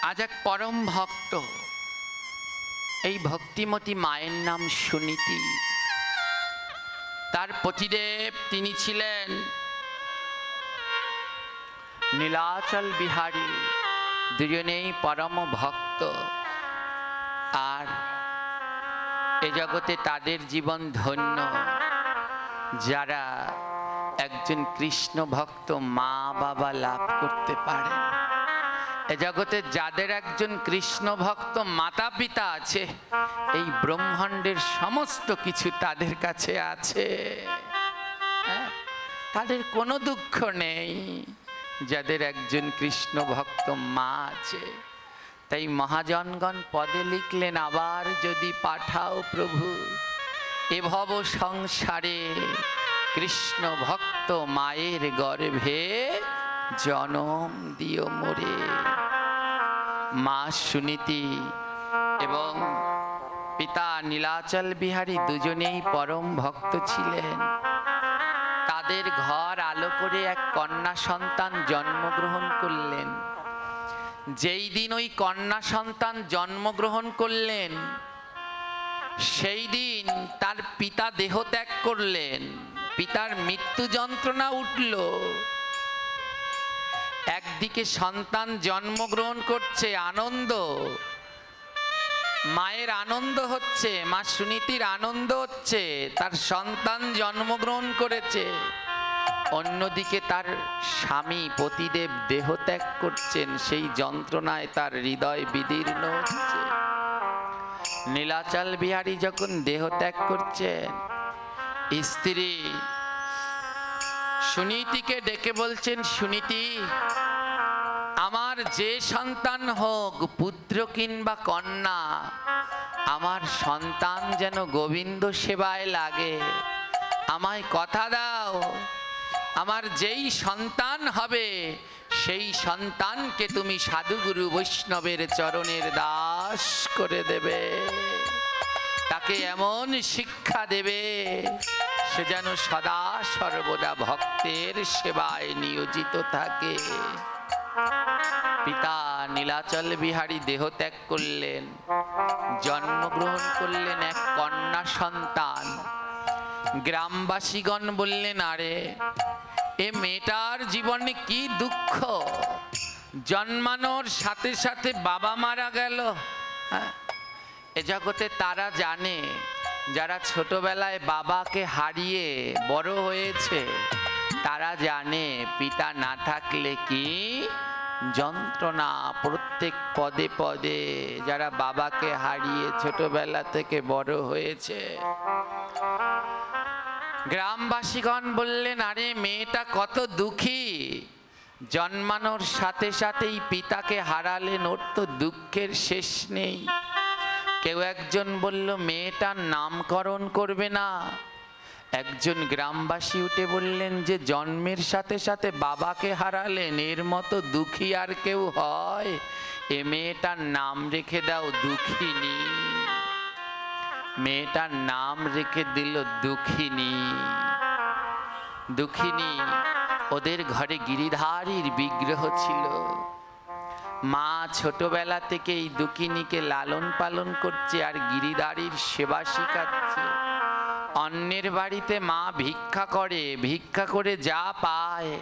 আজ এক পরম ভক্ত, এই ভক্তিমতী মায়ের নাম সুনীতি। তার পতিদেব তিনি ছিলেন নীলাচল বিহারী, দুজনেই পরম ভক্ত। আর এ জগতে তাদের জীবন ধন্য যারা একজন কৃষ্ণ ভক্ত মা বাবা লাভ করতে পারেন। এ জগতে যাদের একজন কৃষ্ণ ভক্ত মাতা পিতা আছে, এই ব্রহ্মাণ্ডের সমস্ত কিছু তাদের কাছে আছে। তাদের কোনো দুঃখ নেই যাদের একজন কৃষ্ণ ভক্ত মা আছে। তাই মহাজনগণ পদে লিখলেন, আবার যদি পাঠাও প্রভু এ ভব সংসারে, কৃষ্ণ ভক্ত মায়ের গর্ভে জনম দিও মোরে। মা সুনীতি এবং পিতা নীলাচল বিহারী দুজনেই পরম ভক্ত ছিলেন। তাদের ঘর আলো করে এক কন্যা সন্তান জন্মগ্রহণ করলেন। যেই দিন ওই কন্যা সন্তান জন্মগ্রহণ করলেন, সেই দিন তার পিতা দেহ ত্যাগ করলেন। পিতার মৃত্যু যন্ত্রণা উঠল। একদিকে সন্তান জন্মগ্রহণ করছে, আনন্দ, মায়ের আনন্দ হচ্ছে, মা সুনীতির আনন্দ হচ্ছে, তার সন্তান জন্মগ্রহণ করেছে। অন্যদিকে তার স্বামী পতিদেব দেহ ত্যাগ করছেন, সেই যন্ত্রণায় তার হৃদয় বিদীর্ণ হচ্ছে। নীলাচল বিহারী যখন দেহ ত্যাগ করছেন, স্ত্রী সুনীতিকে ডেকে বলছেন, সুনীতি, আমার যে সন্তান হোক, পুত্র কিংবা কন্যা, আমার সন্তান যেন গোবিন্দ সেবায় লাগে। আমায় কথা দাও, আমার যেই সন্তান হবে সেই সন্তানকে তুমি সাধুগুরু বৈষ্ণবের চরণের দাস করে দেবে। তাকে এমন শিক্ষা দেবে সে যেন সদা সর্বদা ভক্তের সেবায় নিয়োজিত থাকে। পিতা নীলাচল বিহারী দেহ ত্যাগ করলেন, জন্মগ্রহণ করলেন এক কন্যা সন্তান। গ্রামবাসীগণ বললেন, আরে এ মেয়েটার জীবনে কি দুঃখ, জন্মানোর সাথে সাথে বাবা মারা গেল। এ জগতে তারা জানে, যারা ছোটবেলায় বাবাকে হারিয়ে বড় হয়েছে, তারা জানে পিতা না থাকলে কি যন্ত্রণা। প্রত্যেক পদে পদে যারা বাবাকে হারিয়ে ছোটবেলা থেকে বড় হয়েছে, গ্রামবাসীগণ বললেন, আরে মেয়েটা কত দুঃখী, জন্মানোর সাথে সাথেই পিতাকে হারালেন, ওর তো দুঃখের শেষ নেই। কেউ একজন বলল, মেয়েটার নামকরণ করবে না। একজন গ্রামবাসী উঠে বললেন যে জন্মের সাথে সাথে বাবাকে হারালেন, এর মতো দুঃখী আর কেউ হয়? এ মেয়েটার নাম রেখে দাও দুঃখিনী। মেয়েটার নাম রেখে দিল দুঃখিনী। দুঃখিনী, ওদের ঘরে গিরিধারীর বিগ্রহ ছিল। মা ছোটবেলা থেকে এই দুঃখিনীকে লালন পালন করছে আর গিরিধারীর সেবা শিখাচ্ছে। অন্যের বাড়িতে মা ভিক্ষা করে, ভিক্ষা করে যা পায়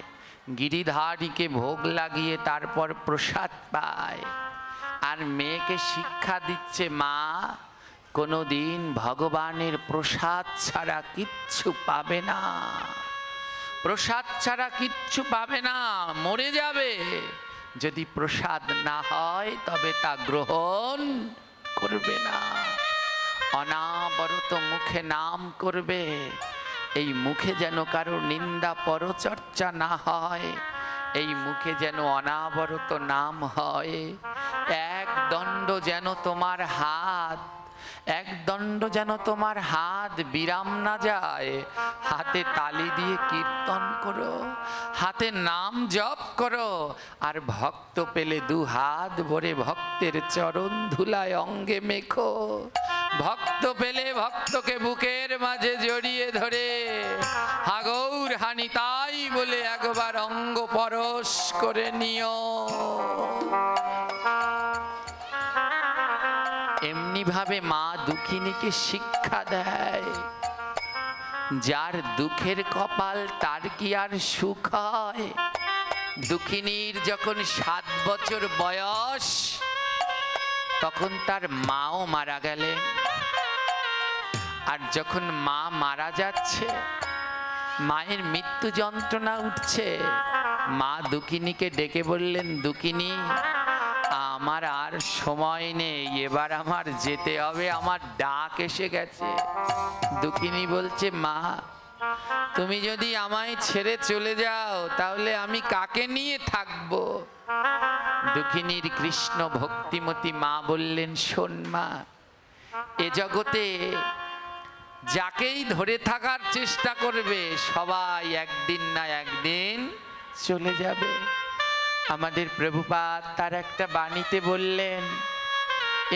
গিরিধারীকে ভোগ লাগিয়ে তারপর প্রসাদ পায়। আর মেয়েকে শিক্ষা দিচ্ছে, মা কোনোদিন ভগবানের প্রসাদ ছাড়া কিচ্ছু পাবে না, প্রসাদ ছাড়া কিচ্ছু পাবে না, মরে যাবে। যদি প্রসাদ না হয় তবে তা গ্রহণ করবে না। অনাবরত মুখে নাম করবে, এই মুখে যেন কারো নিন্দা পরচর্চা না হয়, এই মুখে যেন অনাবরত নাম হয়। এক দণ্ড যেন তোমার হাত, এক দণ্ড যেন তোমার হাত বিরাম না যায়। হাতে তালি দিয়ে কীর্তন করো, হাতে নাম জপ করো, আর ভক্ত পেলে দু হাত ভরে ভক্তের চরণ ধুলায় অঙ্গে মেখো। ভক্ত পেলে ভক্তকে বুকের মাঝে জড়িয়ে ধরে হাগৌর হানি তাই বলে একবার অঙ্গ পরশ করে নিও। এইভাবে মা দুঃখিনীকে শিক্ষা দেয়, যার দুঃখের কপাল তার কি আর সুখ হয়? দুঃখিনীর যখন 7 বছর বয়স, তখন তার মাও মারা গেলেন। আর যখন মা মারা যাচ্ছে, মায়ের মৃত্যু যন্ত্রণা উঠছে, মা দুঃখিনীকে ডেকে বললেন, দুঃখিনী, আমার আর সময় নেই, এবার আমার যেতে হবে, আমার ডাক এসে গেছে। দুঃখিনী বলছে, মা, তুমি যদি আমায় ছেড়ে চলে যাও তাহলে আমি কাকে নিয়ে থাকবো? দুঃখিনীর কৃষ্ণ ভক্তিমতী মা বললেন, শোন মা, এ জগতে যাকেই ধরে থাকার চেষ্টা করবে সবাই একদিন না একদিন চলে যাবে। আমাদের প্রভুপাদ তার একটা বাণীতে বললেন,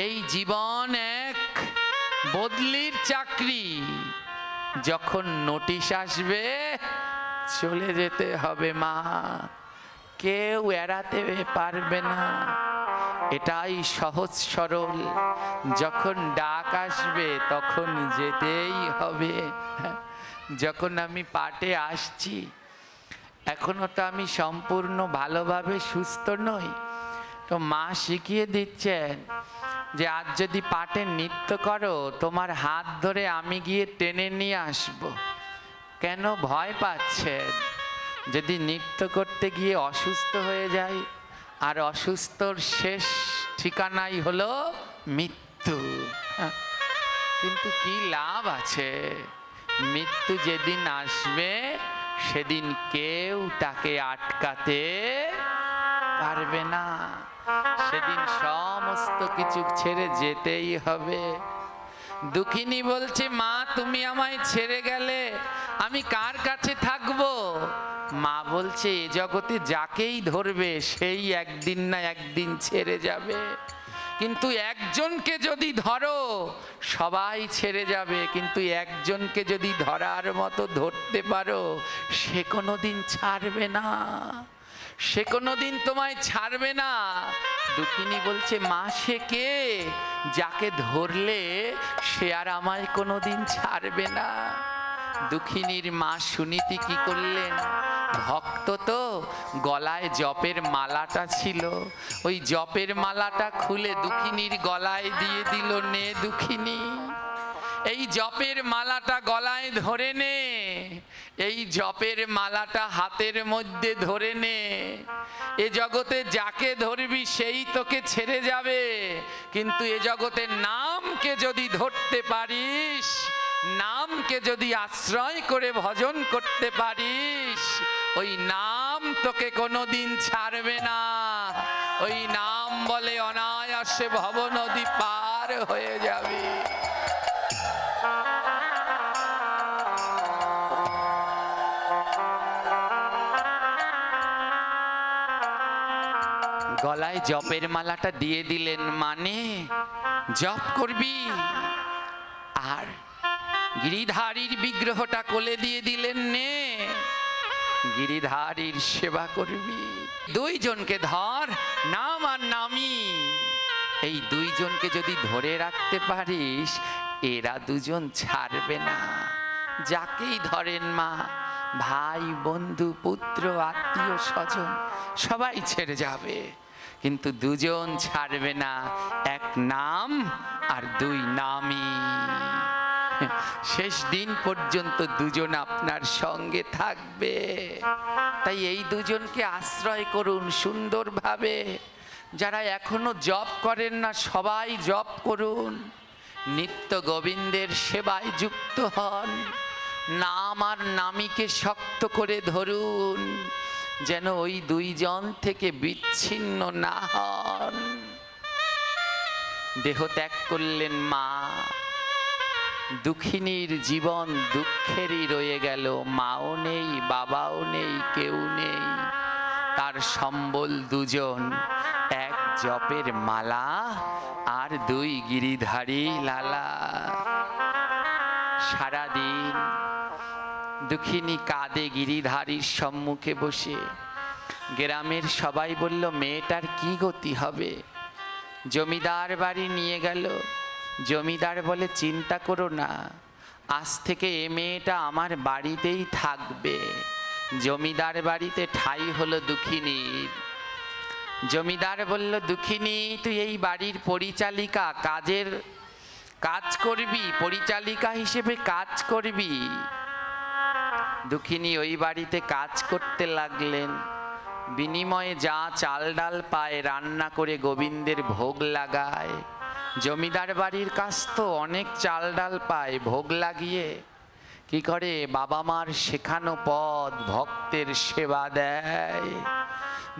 এই জীবন এক বদলির চাকরি, যখন নোটিশ আসবে চলে যেতে হবে মা, কেউ এড়াতে পারবে না। এটাই সহজ সরল, যখন ডাক আসবে তখন যেতেই হবে। যখন আমি পাঠে আসছি, এখনো তো আমি সম্পূর্ণ ভালোভাবে সুস্থ নই, তো মা শিখিয়ে দিচ্ছেন যে আজ যদি পাঠে নৃত্য করো, তোমার হাত ধরে আমি গিয়ে টেনে নিয়ে আসব। কেন ভয় পাচ্ছেন? যদি নৃত্য করতে গিয়ে অসুস্থ হয়ে যায়, আর অসুস্থর শেষ ঠিকানাই হলো মৃত্যু। কিন্তু কি লাভ আছে? মৃত্যু যেদিন আসবে সেদিন কেউ তাকে আটকাতে পারবে না, সেদিন সমস্ত কিছু ছেড়ে যেতেই হবে। দুঃখিনী বলছে, মা, তুমি আমায় ছেড়ে গেলে আমি কার কাছে থাকবো? মা বলছে, এ জগতে যাকেই ধরবে সেই একদিন না একদিন ছেড়ে যাবে, কিন্তু একজনকে যদি ধরো সবাই ছেড়ে যাবে, কিন্তু একজনকে যদি ধরার মতো ধরতে পারো সে কোনোদিন ছাড়বে না, সে কোনোদিন তোমায় ছাড়বে না। দুঃখিনী বলছে, মা, সে কে? যাকে ধরলে সে আর আমায় কোনোদিন ছাড়বে না। দুঃখিনীর মা সুনীতি কি করলেন? ভক্ত তো, গলায় জপের মালাটা ছিল, ওই জপের মালাটা খুলে দুঃখিনীর গলায় দিয়ে দিল, নে দুঃখিনী, এই জপের মালাটা গলায় ধরে নে, এই জপের মালাটা হাতের মধ্যে ধরে নে। এ জগতে যাকে ধরবি সেই তোকে ছেড়ে যাবে, কিন্তু এ জগতে নামকে যদি ধরতে পারিস, নামকে যদি আশ্রয় করে ভজন করতে পারিস, ওই নাম তোকে কোনোদিন ছাড়বে না। ওই নাম বলে অনায়াসে ভব নদী পার হয়ে যাবে। গলায় জপের মালাটা দিয়ে দিলেন, মানে জপ করবি, আর গিরিধারীর বিগ্রহটা কোলে দিয়ে দিলেন, নে গিরিধারীর সেবা করবি। দুইজনকে ধর, নাম আর নামি, এই দুইজনকে যদি ধরে রাখতে পারিস এরা দুজন ছাড়বে না। যাকেই ধরেন মা, ভাই, বন্ধু, পুত্র, আত্মীয় স্বজন সবাই ছেড়ে যাবে, কিন্তু দুজন ছাড়বে না, এক নাম আর দুই নামই। শেষ দিন পর্যন্ত দুজন আপনার সঙ্গে থাকবে। তাই এই দুজনকে আশ্রয় করুন সুন্দরভাবে। যারা এখনো জপ করেন না সবাই জপ করুন, নিত্য গোবিন্দের সেবায় যুক্ত হন, নাম আর নামীকে শক্ত করে ধরুন, যেন ওই দুইজন থেকে বিচ্ছিন্ন না হন। দেহ ত্যাগ করলেন মা, দুঃখিনীর জীবন দুঃখেরই রয়ে গেল, মাও নেই, বাবাও নেই, কেউ নেই, তার সম্বল দুজন, এক জপের মালা আর দুই গিরিধারী লালা। সারাদিন দুঃখিনী কাঁদে গিরিধারীর সম্মুখে বসে। গ্রামের সবাই বলল, মেয়েটার কি গতি হবে? জমিদার বাড়ি নিয়ে গেল, জমিদার বলে চিন্তা করো না, আজ থেকে এ মেয়েটা আমার বাড়িতেই থাকবে। জমিদার বাড়িতে ঠাঁই হলো দুঃখিনীর। জমিদার বলল, দুঃখিনী তুই এই বাড়ির পরিচালিকা, কাজ করবি, পরিচালিকা হিসেবে কাজ করবি। দুঃখিনী ওই বাড়িতে কাজ করতে লাগলেন। বিনিময়ে যা চাল ডাল পায় রান্না করে গোবিন্দের ভোগ লাগায়। জমিদার বাড়ির কাজ তো অনেক চাল ডাল পায়, ভোগ লাগিয়ে কি করে বাবা মার শেখানো পথ ভক্তের সেবা দেয়।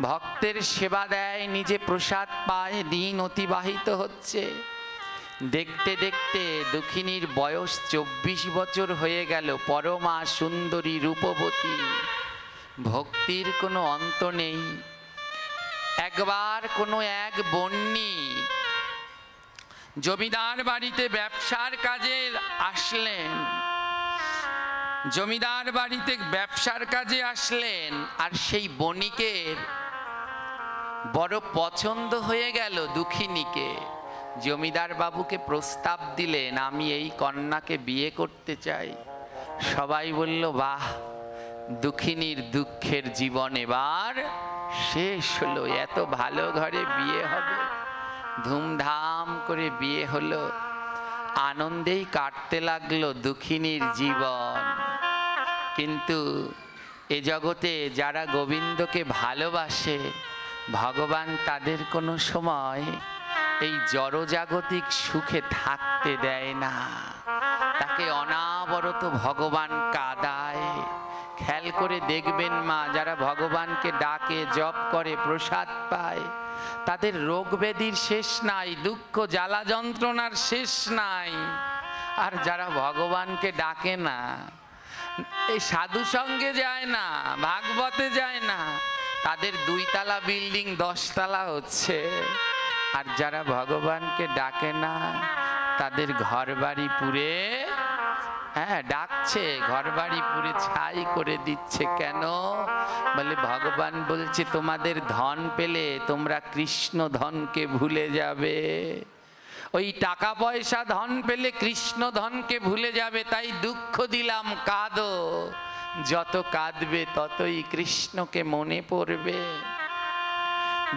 ভক্তের সেবা দেয়, নিজে প্রসাদ পায়, দিন অতিবাহিত হচ্ছে। দেখতে দেখতে দুঃখিনীর বয়স 24 বছর হয়ে গেল। পরমা সুন্দরী রূপবতী, ভক্তির কোনো অন্ত নেই। একবার কোনো এক বন্যী জমিদার বাড়িতে ব্যবসার কাজে আসলেন। জমিদার বাড়িতে ব্যবসার কাজে আসলেন, আর সেই বণিকের বড় পছন্দ হয়ে গেল দুঃখিনীকে। জমিদার বাবুকে প্রস্তাব দিলেন, আমি এই কন্যাকে বিয়ে করতে চাই। সবাই বলল, বাহ, দুঃখিনীর দুঃখের জীবন এবার শেষ হলো, এত ভালো ঘরে বিয়ে হবে। ধুমধাম করে বিয়ে হলো, আনন্দেই কাটতে লাগলো দুঃখিনীর জীবন। কিন্তু এ জগতে যারা গোবিন্দকে ভালোবাসে, ভগবান তাদের কোনো সময় এই জড়জাগতিক সুখে থাকতে দেয় না। তাকে অনাবরত ভগবান কাঁদায়। খেয়াল করে দেখবেন মা, যারা ভগবানকে ডাকে, জপ করে, প্রসাদ পায়, তাদের রোগ ব্যাধির শেষ নাই, দুঃখ জ্বালা যন্ত্রণার শেষ নাই। আর যারা ভগবানকে ডাকে না, এই সাধু সঙ্গে যায় না, ভাগবতে যায় না, তাদের 2 তলা বিল্ডিং 10 তলা হচ্ছে। আর যারা ভগবানকে ডাকে না, তাদের ঘরবাড়ি পুড়ে, ডাকছে, ঘরবাড়ি পুড়ে ছাই করে দিচ্ছে। কেন? বলে ভগবান বলছে, তোমাদের ধন পেলে তোমরা কৃষ্ণ ধনকে ভুলে যাবে। ওই টাকা পয়সা ধন পেলে কৃষ্ণ ধনকে ভুলে যাবে। তাই দুঃখ দিলাম, কাঁদো, যত কাঁদবে ততই কৃষ্ণকে মনে পড়বে।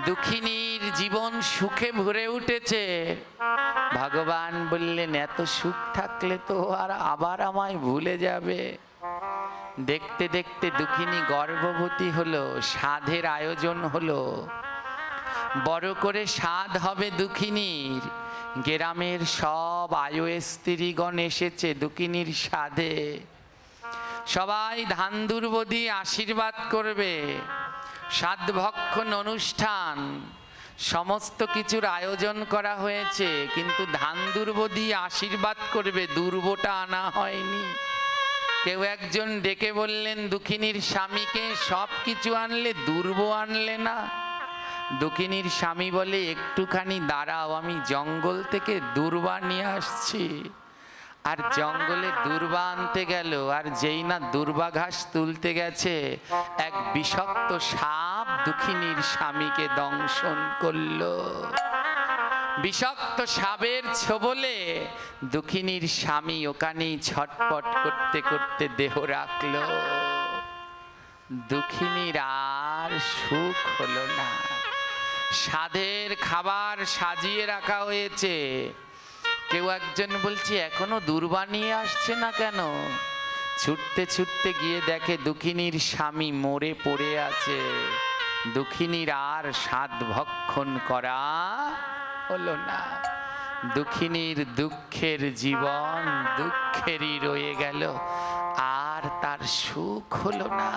দুঃখিনীর জীবন সুখে ভরে উঠেছে। ভগবান বললেন, এত সুখ থাকলে তো আর আবার আমায় ভুলে যাবে। দেখতে দেখতে দুঃখিনী গর্ভবতী হলো, সাধের আয়োজন হলো। বড় করে সাধ হবে দুঃখিনীর। গ্রামের সব আয়ো স্ত্রীগণ এসেছে দুঃখিনীর সাধে। সবাই ধান দুর্ব দিয়ে আশীর্বাদ করবে। সাধভক্ষণ অনুষ্ঠান, সমস্ত কিছুর আয়োজন করা হয়েছে, কিন্তু ধান দুর্ব দিয়ে আশীর্বাদ করবে, দুর্বটা আনা হয়নি। কেউ একজন ডেকে বললেন দুঃখিনীর স্বামীকে, সব কিছু আনলে, দুর্ব আনলে না। দুঃখিনীর স্বামী বলে, একটুখানি দাঁড়াও, আমি জঙ্গল থেকে দুর্বা নিয়ে আসছি। আর জঙ্গলে দুর্বা আনতে গেল, আর যেই না দুর্বা ঘাস তুলতে গেছে, এক বিষাক্ত সাপ দুঃখিনীর স্বামীকে দংশন করলো। বিষাক্ত সাপের ছোবলে দুঃখিনীর স্বামী ওখানেই ছটপট করতে করতে দেহ রাখলো। দুঃখিনীর আর সুখ হলো না। সাধের খাবার সাজিয়ে রাখা হয়েছে। কেউ একজন বলছে, এখনো দুর্বা নিয়ে আসছে না কেন? ছুটতে ছুটতে গিয়ে দেখে দুঃখিনীর স্বামী মরে পড়ে আছে। দুঃখিনীর আর সাধ ভক্ষণ করা হলো না। দুঃখিনীর দুঃখের জীবন দুঃখেরই রয়ে গেল, আর তার সুখ হলো না।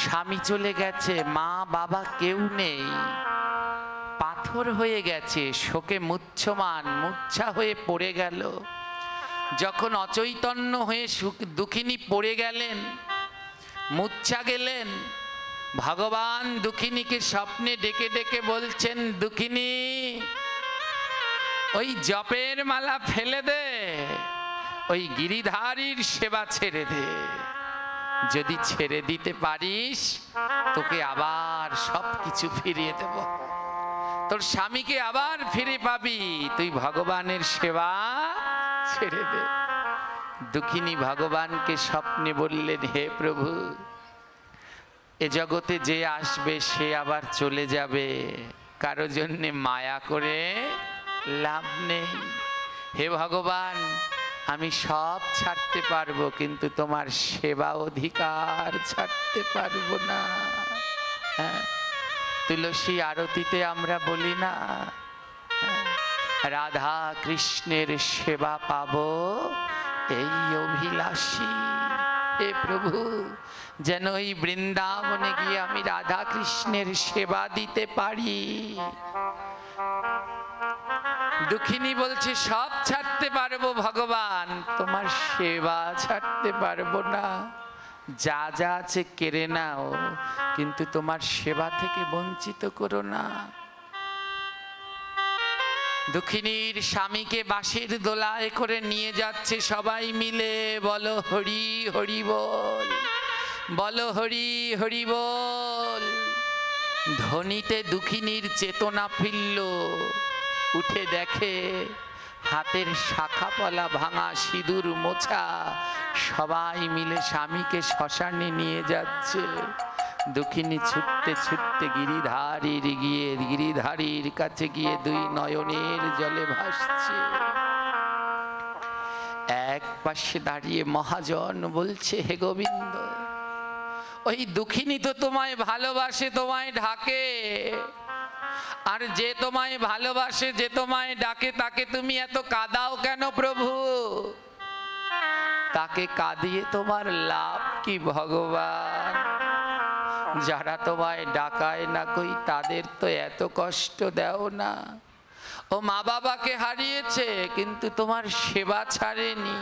স্বামী চলে গেছে, মা বাবা কেউ নেই, পাথর হয়ে গেছে, শোকে মুচ্ছমান, মূর্ছা হয়ে পড়ে গেল। যখন অচৈতন্য হয়ে দুঃখিনী পড়ে গেলেন, মূর্ছা গেলেন, ভগবান দুঃখিনীকে স্বপ্নে ডেকে ডেকে বলছেন, দুঃখিনী ওই জপের মালা ফেলে দে, ওই গিরিধারীর সেবা ছেড়ে দে। যদি ছেড়ে দিতে পারিস, তোকে আবার সব কিছু ফিরিয়ে দেব। তোর স্বামীকে আবার ফিরে পাবি, তুই ভগবানের সেবা ছেড়ে দে। দুঃখিনী ভগবানকে স্বপ্নে বললেন, হে প্রভু, এ জগতে যে আসবে সে আবার চলে যাবে, কারো জন্যে মায়া করে লাভ নেই। হে ভগবান, আমি সব ছাড়তে পারবো, কিন্তু তোমার সেবা অধিকার ছাড়তে পারবো না। হ্যাঁ, তুলসী আরতিতে আমরা বলি না, রাধা কৃষ্ণের সেবা পাবো এই অভিলাষী। হে প্রভু, যেন এই বৃন্দাবনে গিয়ে আমি রাধা কৃষ্ণের সেবা দিতে পারি। দুঃখিনী বলছে, সব ছাড়তে পারবো ভগবান, তোমার সেবা ছাড়তে পারবো না। যা যা আছে কেড়ে নাও, কিন্তু তোমার সেবা থেকে বঞ্চিত করো না। দুঃখিনীর স্বামীকে বাঁশের দোলায় করে নিয়ে যাচ্ছে সবাই মিলে। বলো হরি হরি বল, বলো হরি হরি বল। ধ্বনিতে দুঃখিনীর চেতনা ফিরল, উঠে দেখে হাতের শাখা পলা ভাঙা, সিঁদুর মোছা, সবাই মিলে স্বামীকে শ্মশানে নিয়ে যাচ্ছে। দুঃখিনী ছুটতে ছুটতে গিরিধারীর কাছে গিয়ে দুই নয়নের জলে ভাসছে। এক পাশে দাঁড়িয়ে মহাজন বলছে, হে গোবিন্দ, ওই দুঃখিনী তো তোমায় ভালোবাসে, তোমায় ঢাকে, আর যে তোমায় ভালোবাসে, যে তোমায় ডাকে, তাকে তুমি এত কাঁদাও কেন প্রভু? তাকে কাঁদিয়ে তোমার লাভ কি ভগবান? যারা তোমায় ডাকায় না কই, তাদের তো এত কষ্ট দেও না। ও মা বাবাকে হারিয়েছে, কিন্তু তোমার সেবা ছাড়েনি,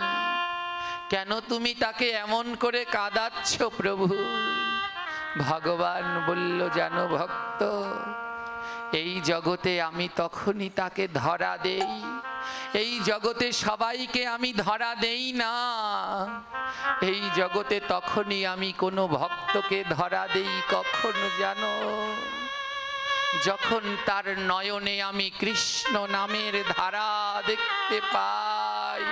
কেন তুমি তাকে এমন করে কাঁদাচ্ছ প্রভু? ভগবান বলল, জানো ভক্ত, এই জগতে আমি তখনই তাকে ধরা দেই, এই জগতে সবাইকে আমি ধরা দেই না। এই জগতে তখনই আমি কোনো ভক্তকে ধরা দেই কখনো জানো, যখন তার নয়নে আমি কৃষ্ণ নামের ধারা দেখতে পাই।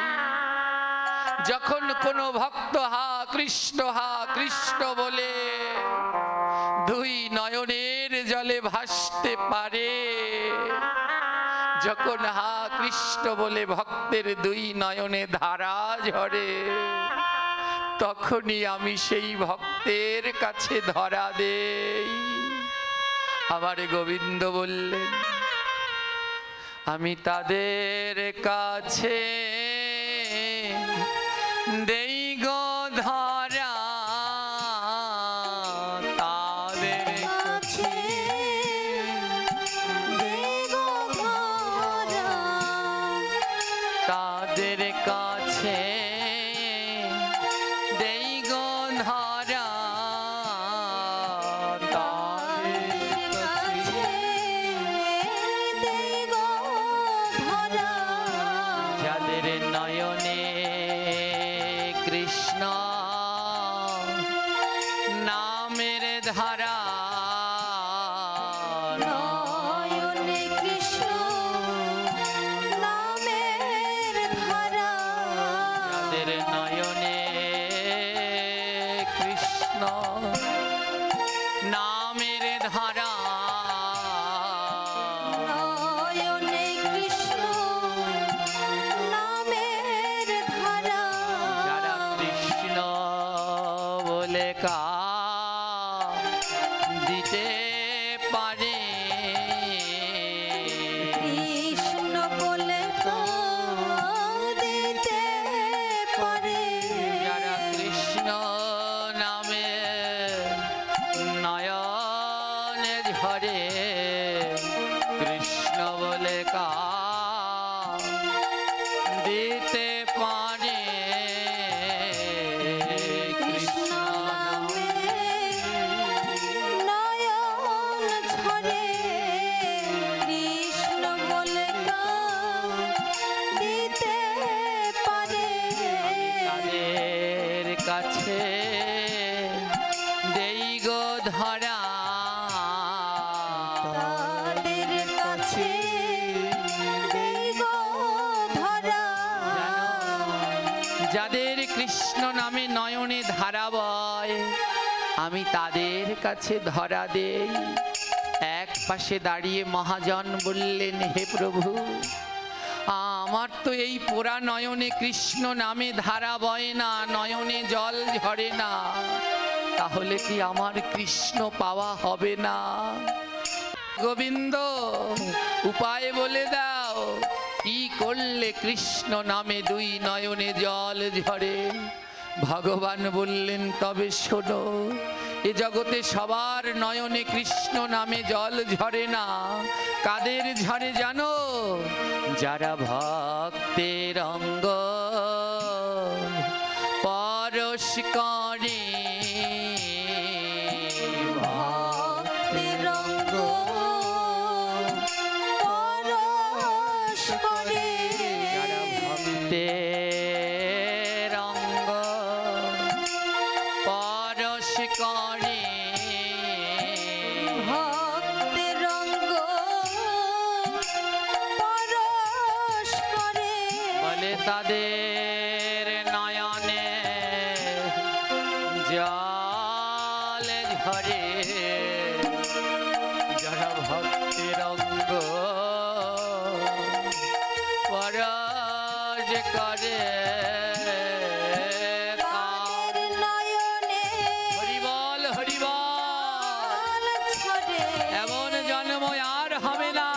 যখন কোনো ভক্ত হা কৃষ্ণ বলে দুই নয়নের জলে ভাসতে পারে, যখন হা কৃষ্ণ বলে ভক্তের দুই নয়নে ধারা ঝরে, তখনই আমি সেই ভক্তের কাছে ধরা দেই। আমার গোবিন্দ বললেন, আমি তাদের কাছে দেই গো ধরা, তাদের কাছে দেই গো ধরা, তাদের কাছে দেই গো ধরা, তাদের কাছে দেই গো ধরা। যাদের নয়নে কৃষ্ণ নামের ধারা, নয়নে কৃষ্ণ নামের ধারা, যাদের নয়নে কৃষ্ণ নামের ধারা, নয়নে কৃষ্ণ নামের ধারা, যারা কৃষ্ণ বলে দিতে পারে, কৃষ্ণ বলে দিতে পারে, যারা কৃষ্ণ নামে নয়নে ঝরে, কৃষ্ণ বলে দিতে পারে, কৃষ্ণ নয়ন ঝরে, কৃষ্ণ বলে দিতে পারে। তাদের কাছে দেই গো ধরা, তাদের কাছে আছে যাদের কৃষ্ণ নামে নয়নে ধারা বয় আমি তাদের কাছে ধরা দেই। এক পাশে দাঁড়িয়ে মহাজন বললেন, হে প্রভু, আমার তো এই পোড়া নয়নে কৃষ্ণ নামে ধারা বয় না, নয়নে জল ঝরে না, তাহলে কি আমার কৃষ্ণ পাওয়া হবে না? গোবিন্দ, উপায় বলে দাও, কি করলে কৃষ্ণ নামে দুই নয়নে জল ঝরে? ভগবান বললেন, তবে শোনো, এ জগতে সবার নয়নে কৃষ্ণ নামে জল ঝরে না। কাদের ঝরে জানো? যারা ভক্তের অঙ্গ পরশ করে, তাদের নয়নে জল ঝরে। যারা ভক্তের অঙ্গ পরশ করে, হরিবল হরিবল, এমন জন্ম আর হবে না।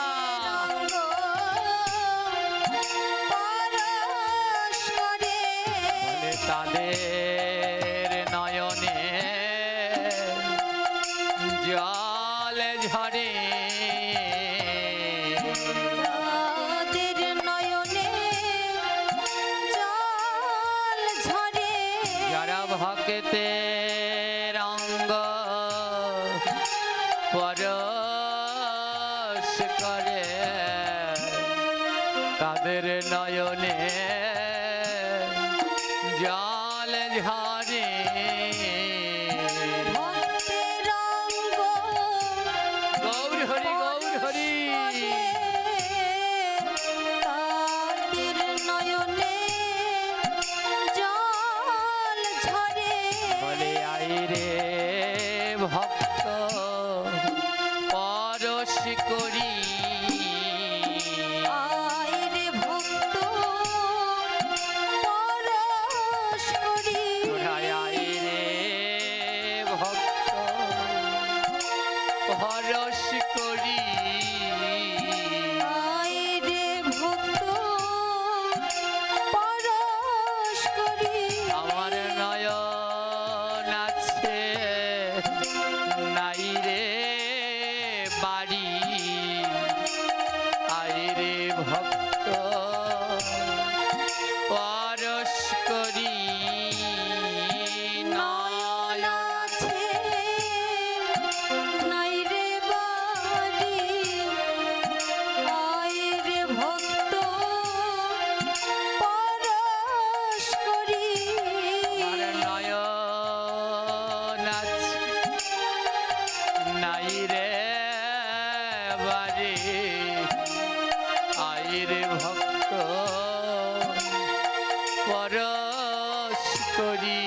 তাদের নয়নে জল ঝরে, তাদের নয়নে জল ঝরে। যারা ভক্তের অঙ্গ পরশ করে, তাদের নয়নে জল ঝরে। ভক্তের অঙ্গ গৌর হরি গৌর হরি, তাদের নয়নে জল ঝরে। বলে আই রে ভক্ত পরশ করি, পরশ করি, আয় রে ভক্ত পরশ করি। আমার নয়ন আছে নাই রে বাড়ি, আয় রে ভক্ত পরশ করি। নয়ন আছে নাই রে বাড়ি, আয় রে ভক্ত পরশ করি। আর নয়ন আছে নাই রে বাড়ি, আয় রে ভক্ত পরশ করি।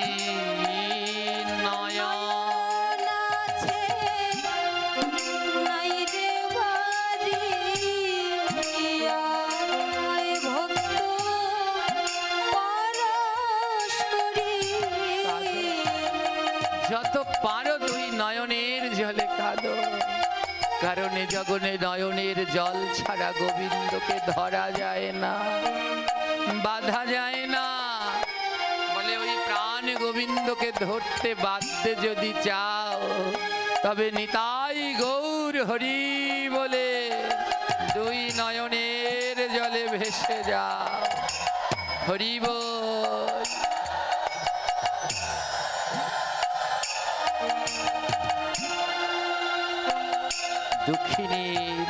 নয়ন আছে নাই রে বাড়ি, আয় ভক্ত পরশ করি। যত পারো দুই নয়নের জলে কাঁদো, কারণে জগনে নয়নের জল ছাড়া গোবিন্দকে ধরা যায় না, বাধা যায় না। বলে ওই প্রাণ গোবিন্দকে ধরতে বাধ্য যদি চাও, তবে নিতাই গৌর হরি বলে দুই নয়নের জলে ভেসে যাও। হরি বল। দুঃখিনীর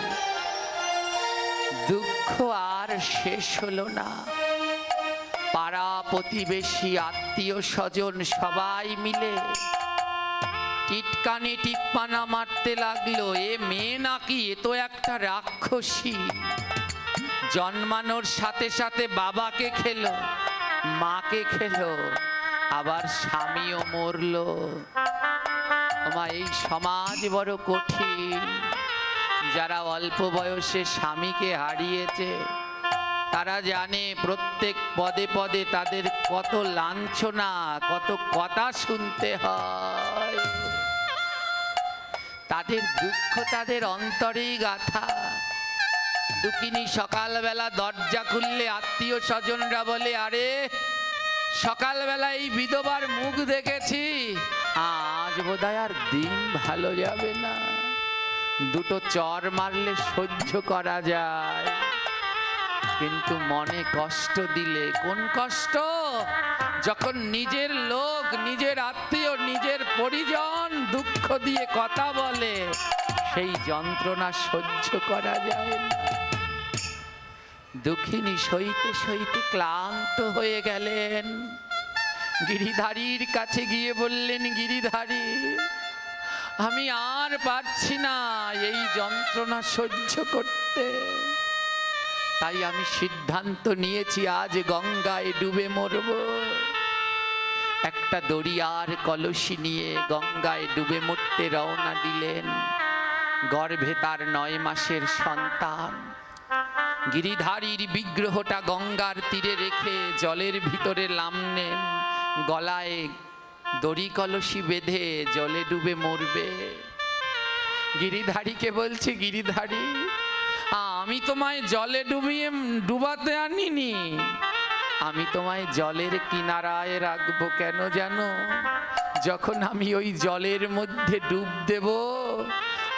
দুঃখ আর শেষ হলো না। পাড়া প্রতিবেশী আত্মীয় স্বজন সবাই মিলে টিটকানি টিপ্পানা মারতে লাগলো, এ মেয়ে নাকি, এ তো একটা রাক্ষসী। জন্মানোর সাথে সাথে বাবাকে খেলো, মাকে খেলো, আবার স্বামীও মরলো। মা, এই সমাজ বড় কঠিন। যারা অল্প বয়সে স্বামীকে হারিয়েছে তারা জানে প্রত্যেক পদে পদে তাদের কত লাঞ্ছনা, কত কথা শুনতে হয়। তাদের দুঃখ তাদের অন্তরেই গাথা। দুঃখিনী সকালবেলা দরজা খুললে আত্মীয় স্বজনরা বলে, আরে সকালবেলা এই বিধবার মুখ দেখেছি, আজ বোধহয় আর দিন ভালো যাবে না। দুটো চর মারলে সহ্য করা যায়, কিন্তু মনে কষ্ট দিলে, কোন কষ্ট? যখন নিজের লোক, নিজের আত্মীয়, নিজের পরিজন দুঃখ দিয়ে কথা বলে, সেই যন্ত্রণা সহ্য করা যায় না। দুঃখিনী সইতে সইতে ক্লান্ত হয়ে গেলেন। গিরিধারীর কাছে গিয়ে বললেন, গিরিধারী, আমি আর পারছি না এই যন্ত্রণা সহ্য করতে। তাই আমি সিদ্ধান্ত নিয়েছি আজ গঙ্গায় ডুবে মরব। একটা দড়িয়ার কলসি নিয়ে গঙ্গায় ডুবে মরতে রওনা দিলেন। গর্ভে তার 9 মাসের সন্তান। গিরিধারীর বিগ্রহটা গঙ্গার তীরে রেখে জলের ভিতরে নামলেন। গলায় দড়ি কলসি বেঁধে জলে ডুবে মরবে। গিরিধারীকে বলছে, গিরিধারী, আমি তোমায় জলে ডুবাতে আনিনি, আমি তোমায় জলের কিনারায় রাখবো। কেন জানো? যখন আমি ওই জলের মধ্যে ডুব দেব,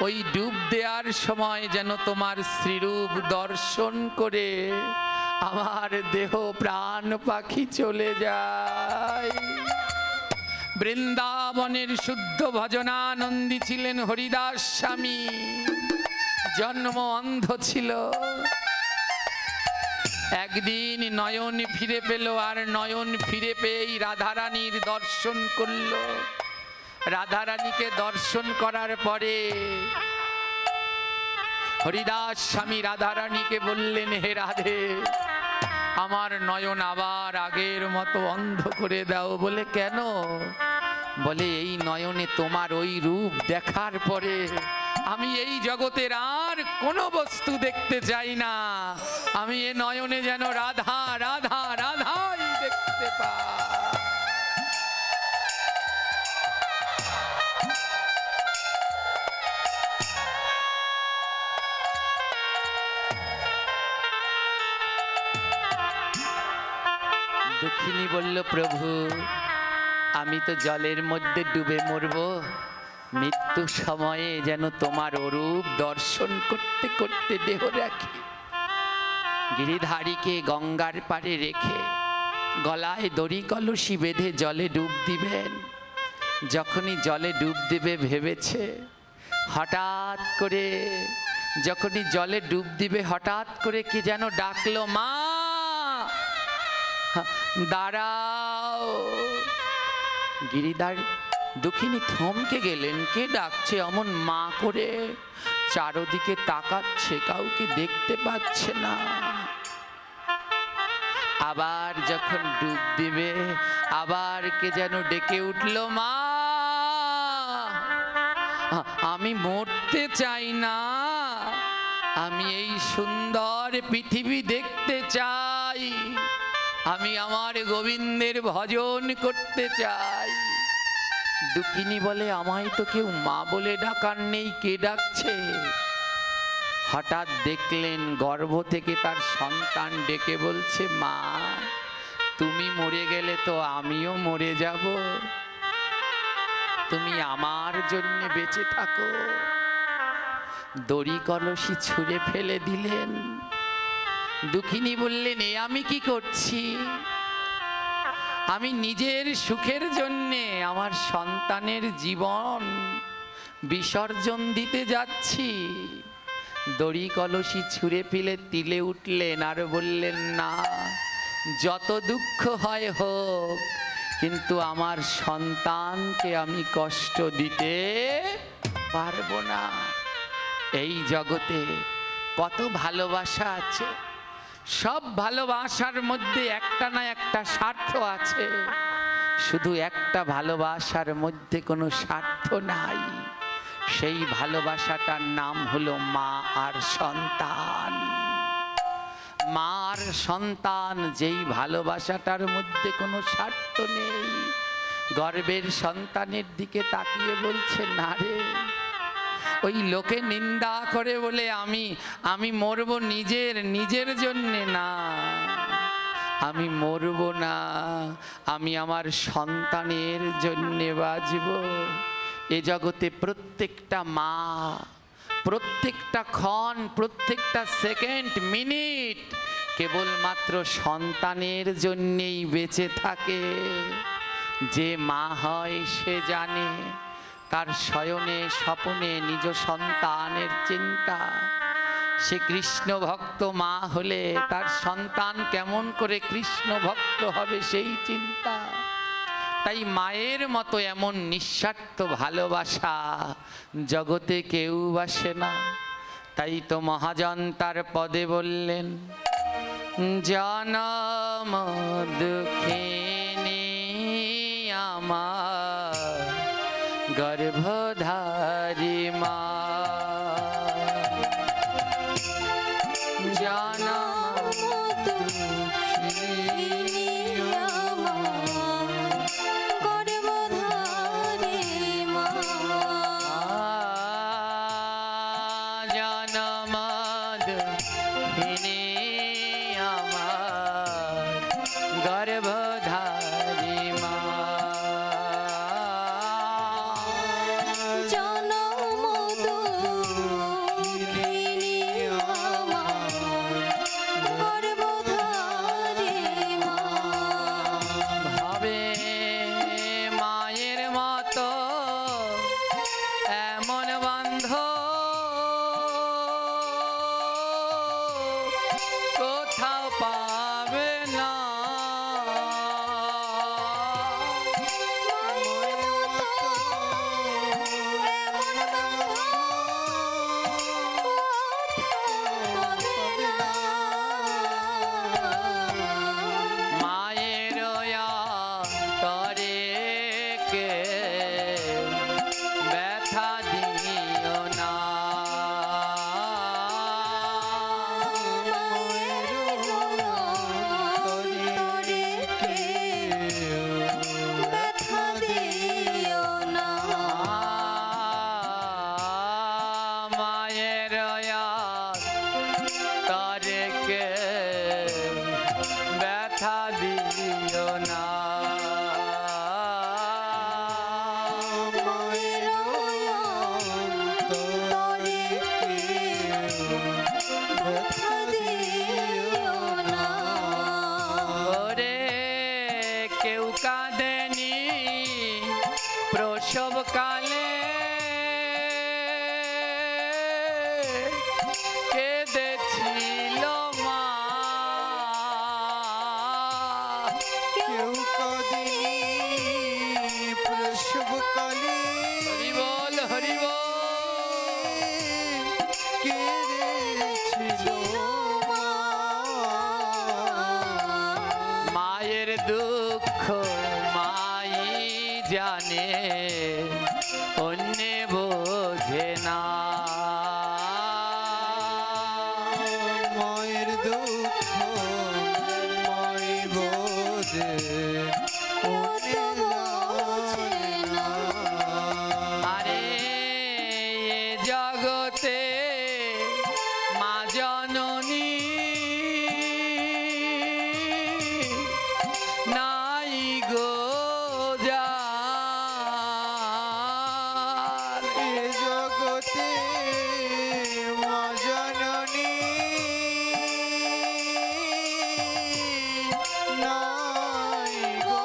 ওই ডুব দেওয়ার সময় যেন তোমার শ্রীরূপ দর্শন করে আমার দেহ প্রাণ পাখি চলে যায়। বৃন্দাবনের শুদ্ধ ভজনানন্দী ছিলেন হরিদাস স্বামী। জন্ম অন্ধ ছিল। একদিন নয়ন ফিরে পেল, আর নয়ন ফিরে পেয়েই রাধারানীর দর্শন করল। রাধারানীকে দর্শন করার পরে হরিদাস স্বামী রাধারানীকে বললেন, হে রাধে, আমার নয়ন আবার আগের মতো অন্ধ করে দাও। বলে, কেন? বলে, এই নয়নে তোমার ওই রূপ দেখার পরে আমি এই জগতের আর কোনো বস্তু দেখতে চাই না। আমি এ নয়নে যেন রাধা রাধা রাধাই দেখতে পাই। দুঃখিনী বলল, প্রভু, আমি তো জলের মধ্যে ডুবে মরব, মৃত্যু সময়ে যেন তোমার অরূপ দর্শন করতে করতে দেহ রাখি। গিরিধারীকে গঙ্গার পাড়ে রেখে গলায় দড়ি কলসি বেঁধে জলে ডুব দিবেন। যখনই জলে ডুব দিবে ভেবেছে, হঠাৎ করে যখনই জলে ডুব দিবে হঠাৎ করে কি যেন ডাকলো, মা দাঁড়াও। গিরিধারী দুঃখিনী থমকে গেলেন। কে ডাকছে অমন মা করে? চারদিকে তাকাচ্ছে, কাউকে দেখতে পাচ্ছে না। আবার যখন ডুব দিবে আবার কে যেন ডেকে উঠল, মা আমি মরতে চাই না, আমি এই সুন্দর পৃথিবী দেখতে চাই, আমি আমার গোবিন্দের ভজন করতে চাই। দুঃখিনী বলে, আমায় তো কেউ মা বলে ডাকার নেই, কে ডাকছে? হঠাৎ দেখলেন গর্ভ থেকে তার সন্তান ডেকে বলছে, মা তুমি মরে গেলে তো আমিও মরে যাব, তুমি আমার জন্য বেঁচে থাকো। দড়ি কলসি ছুঁড়ে ফেলে দিলেন। দুঃখিনী বললেন, এ আমি কি করছি? আমি নিজের সুখের জন্যে আমার সন্তানের জীবন বিসর্জন দিতে যাচ্ছি। দড়ি কলসি ছুঁড়ে ফেলে তিলে উঠলেন আর বললেন, না, যত দুঃখ হয় হোক, কিন্তু আমার সন্তানকে আমি কষ্ট দিতে পারবো না। এই জগতে কত ভালোবাসা আছে, সব ভালোবাসার মধ্যে একটা না একটা স্বার্থ আছে। শুধু একটা ভালোবাসার মধ্যে কোনো স্বার্থ নাই, সেই ভালোবাসাটার নাম হলো মা আর সন্তান। মা আর সন্তান, যেই ভালোবাসাটার মধ্যে কোনো স্বার্থ নেই। গর্ভের সন্তানের দিকে তাকিয়ে বলছে, না রে, ওই লোকে নিন্দা করে বলে আমি মরব নিজের জন্যে না, আমি মরব না, আমি আমার সন্তানের জন্যে বাঁচব। এ জগতে প্রত্যেকটা মা, প্রত্যেকটা ক্ষণ, প্রত্যেকটা সেকেন্ড, মিনিট কেবলমাত্র সন্তানের জন্যেই বেঁচে থাকে। যে মা হয় সে জানে তার শয়নে স্বপনে নিজ সন্তানের চিন্তা। সে কৃষ্ণ ভক্ত মা হলে তার সন্তান কেমন করে কৃষ্ণ ভক্ত হবে সেই চিন্তা। তাই মায়ের মতো এমন নিঃস্বার্থ ভালোবাসা জগতে কেউ বাসে না। তাই তো মহাজন তার পদে বললেন, জনম দুঃখিনী আমার গর্ভধারী মা, জনম দুঃখিনী আমার গর্ভধারী মা, জনম দুঃখিনী আমার গর্ভধারী মা, জনম দুঃখিনী আমার গর্ভধারী মা। ভাবে মায়ের মতো এমন বান্ধব কোথাও পাবে না। মায়ের মতো এমন বান্ধব মায়ের অন্তরে কে ব্যথা দিও না, ব্যথা দিও না। মায়ের অন্তরে কে ব্যথা দিও না, মায়ের অন্তরে ব্যথা দিও না। ওরে কেউ কাঁদেনি প্রসবকালে, কেঁদেছিল মা, কেউ কাঁদেনি প্রসবকালে, হরি বল হরি বল। কেঁদেছিল মা। মায়ের দুঃখ মাই জানে, অন্য বোঝে না, মায়ের দুঃখ মাই বোঝে কেউ তো বোঝে না। আরে এ জগতে মা জননী নাই গো যার, এ জগতে মা জননী নাই গো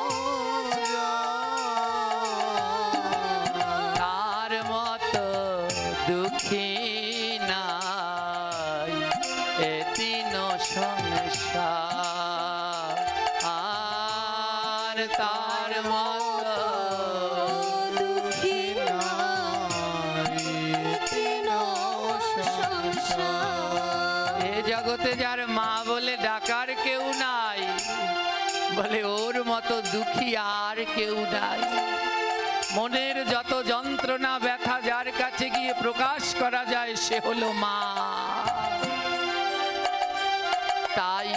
যার। তার মতো দুঃখী জগতে যার মা বলে ডাকার কেউ নাই, বলে ওর মতো দুঃখী আর কেউ নাই। মনের যত যন্ত্রণা ব্যথা যার কাছে গিয়ে প্রকাশ করা যায় সে হলো মা। তাই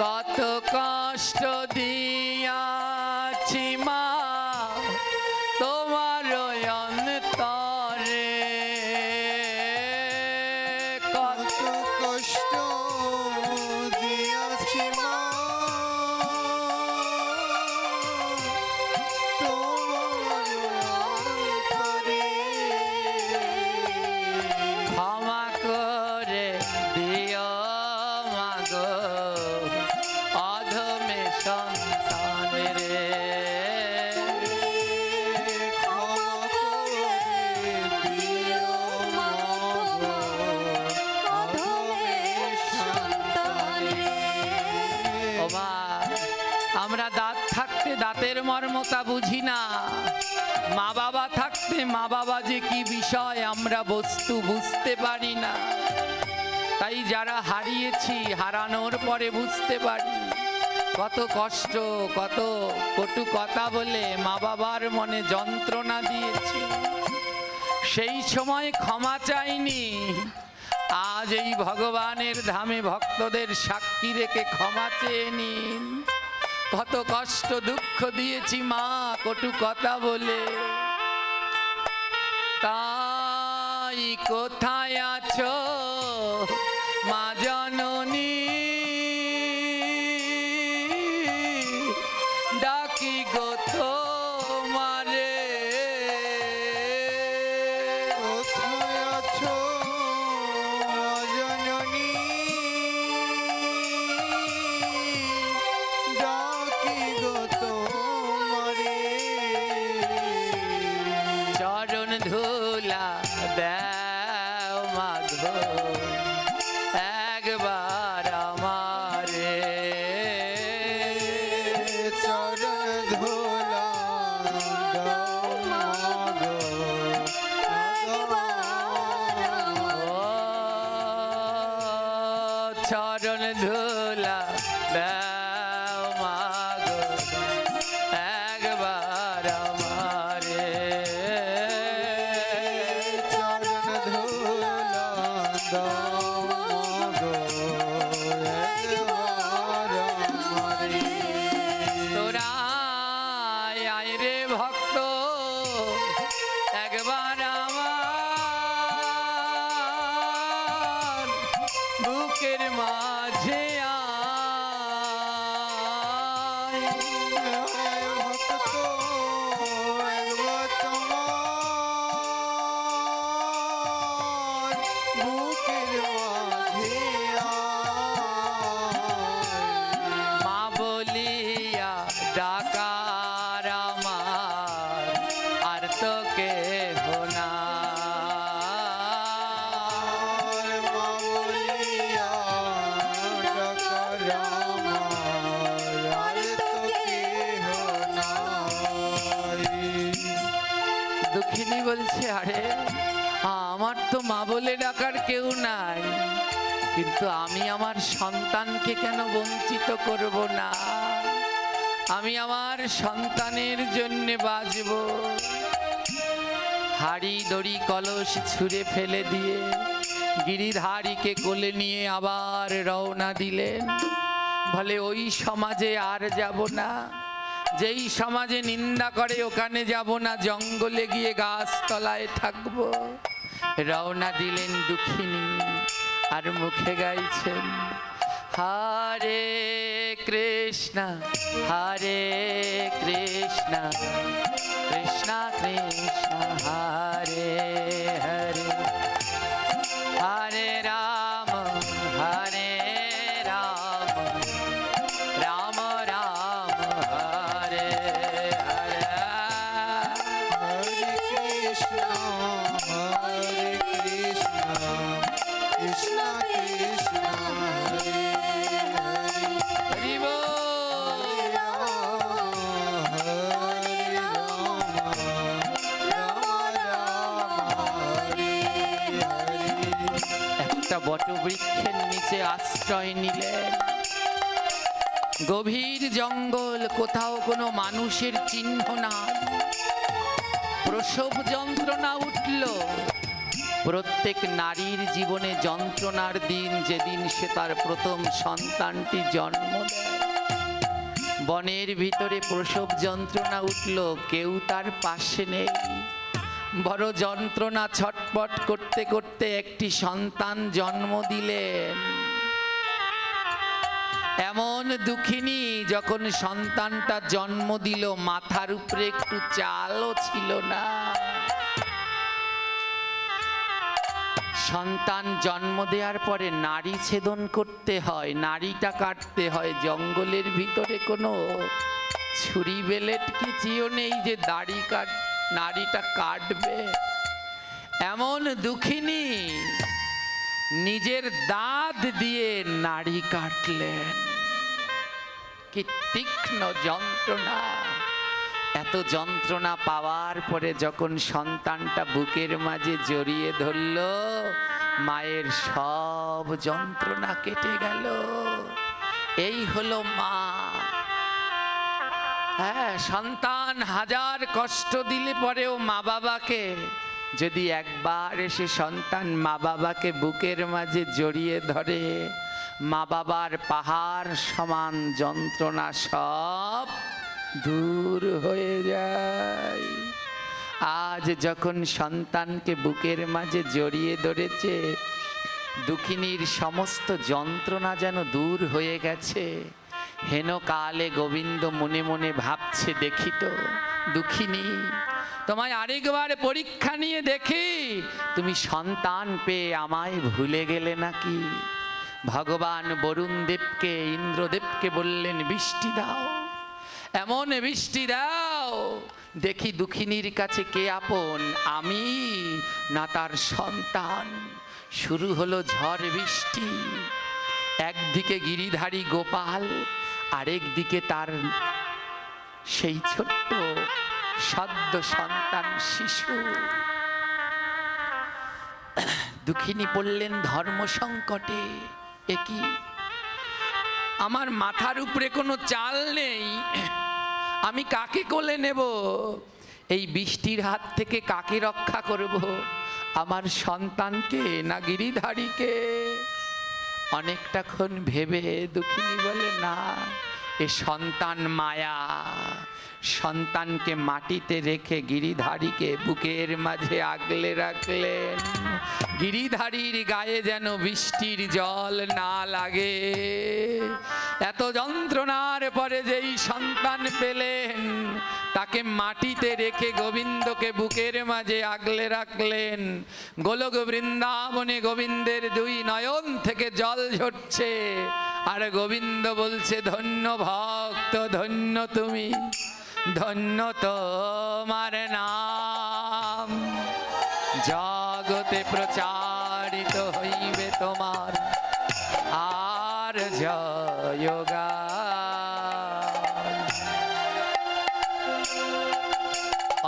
কত কষ্ট দিয়াছি মা তোমার অন্তরে, কত কষ্ট দিয়াছি মা তোমার অন্তরে, ক্ষমা করে দিও মাগো অধমে সন্তান রে। ক্ষমা করে দিও মাগো অধমের সন্তান রে। ও মা, আমরা দাঁত থাকতে দাঁতের মর্মতা বুঝি না, মা বাবা থাকতে মা বাবা যে কি বিষয় আমরা বস্তু বুঝতে পারি না। তাই যারা হারিয়েছি হারানোর পরে বুঝতে পারি কত কষ্ট, কত কটু কথা বলে মা বাবার মনে যন্ত্রণা দিয়েছি। সেই সময় ক্ষমা চাইনি, আজ এই ভগবানের ধামে ভক্তদের সাক্ষী রেখে ক্ষমা চেয়ে নিন। কত কষ্ট দুঃখ দিয়েছি মা কটু কথা বলে। তাই কোথায় আছো মা জননী, ডাকি গো তোমারে। কোথায় আছো মা জননী, ডাকি গো তোমারে। চরণ ধুলা দাও মাগো একবার আমারে, চরণ ধুলা দাও মাগো একবার ও চরণ ধুলা দাও মাগো একবার আমারে। চরণ ধুলা দাও মাগো একবার আমারে। তোরা আয় রে ভক্ত একবার আমার বুকের মাঝে আয়। ভক্ত একবার তোমার বুকের মাঝে আয়। মা বলিয়া ডাকার আমার আর তো কেহ নাই। মা বলিয়া ডাকার আমার আর তো কেহ নাই। দুঃখিনী বলছে আরে আমার তো মা বলে ডাকার কেউ নাই, কিন্তু আমি আমার সন্তানকে কেন বঞ্চিত করব না? আমি আমার সন্তানের জন্য বাঁচব। হাড়ি দড়ি কলস ছুঁড়ে ফেলে দিয়ে গিরিধারীকে কোলে নিয়ে আবার রওনা দিলেন। বলে ওই সমাজে আর যাব না, যেই সমাজে নিন্দা করে ওখানে যাব না, জঙ্গলে গিয়ে গাছতলায় থাকবো। রওনা দিলেন দুঃখিনী, আর মুখে গাইছেন হরে কৃষ্ণ হরে কৃষ্ণ কৃষ্ণ কৃষ্ণ হরে হরে, হরে রাম হরে রাম রাম রাম হরে হরে। হরে কৃষ্ণ কৃষ্ণ কৃষ্ণ হরে হরে, হরি বল। হরে রাম রাম রাম বটবৃক্ষের নিচে আশ্রয় নিলেন। গভীর জঙ্গল, কোথাও কোনো মানুষের চিহ্ন নাই। প্রসব যন্ত্রণা উঠল। প্রত্যেক নারীর জীবনে যন্ত্রণার দিন, যেদিন সে তার প্রথম সন্তানটি জন্ম দেয়। বনের ভিতরে প্রসব যন্ত্রণা উঠল, কেউ তার পাশে নেই। বড় যন্ত্রণা, ছটপট করতে করতে একটি সন্তান জন্ম দিলেন। এমন দুঃখিনী, যখন সন্তানটা জন্ম দিল মাথার উপরে একটু চালও ছিল না। সন্তান জন্ম দেওয়ার পরে নারী ছেদন করতে হয়, নারীটা কাটতে হয়। জঙ্গলের ভিতরে কোনো ছুরি বেলেট কিছুও নেই যে নারীটা কাটবে। এমন দুঃখিনী নিজের দাঁত দিয়ে নারী কাটলেন। কি তীক্ষ্ণ যন্ত্রণা! এত যন্ত্রণা পাওয়ার পরে যখন সন্তানটা বুকের মাঝে জড়িয়ে ধরল, মায়ের সব যন্ত্রণা কেটে গেল। এই হলো মা। হ্যাঁ, সন্তান হাজার কষ্ট দিলে পরেও মা বাবাকে, যদি একবার এসে সন্তান মা বাবাকে বুকের মাঝে জড়িয়ে ধরে, মা বাবার পাহাড় সমান যন্ত্রণা সব দূর হয়ে যায়। আজ যখন সন্তানকে বুকের মাঝে জড়িয়ে ধরেছে, দুঃখিনীর সমস্ত যন্ত্রণা যেন দূর হয়ে গেছে। হেন কালে গোবিন্দ মনে মনে ভাবছে, দেখি তো দুঃখিনী, তোমায় আরেকবার পরীক্ষা নিয়ে দেখি, তুমি সন্তান পেয়ে আমায় ভুলে গেলে নাকি। ভগবান বরুণ দেবকে, ইন্দ্রদেবকে বললেন, বৃষ্টি দাও, এমন বৃষ্টি দাও, দেখি দুঃখিনীর কাছে কে আপন, আমি না তার সন্তান। শুরু হলো ঝড় বৃষ্টি। একদিকে গিরিধারী গোপাল, আরেক দিকে তার সেই ছোট্ট সদ্য সন্তান শিশু। দুঃখিনী পড়লেন ধর্ম সংকটে। একই, আমার মাথার উপরে কোনো চাল নেই, আমি কাকে কোলে নেব? এই বৃষ্টির হাত থেকে কাকে রক্ষা করব? আমার সন্তানকে না গিরিধারীকে? অনেকটাক্ষণ ভেবে দুঃখিনী বলে, না, এ সন্তান মায়া। সন্তানকে মাটিতে রেখে গিরিধারীকে বুকের মাঝে আগলে রাখলেন। গিরিধারীর গায়ে যেন বৃষ্টির জল না লাগে। এত যন্ত্রণার পরে যেই সন্তান পেলেন, তাকে মাটিতে রেখে গোবিন্দকে বুকের মাঝে আগলে রাখলেন। গোলক বৃন্দাবনে গোবিন্দের দুই নয়ন থেকে জল ঝরছে, আর গোবিন্দ বলছে, ধন্য ভক্ত, ধন্য তুমি, ধন্য তোমার নাম, জগতে প্রচারিত হইবে তোমার আর জয়গান।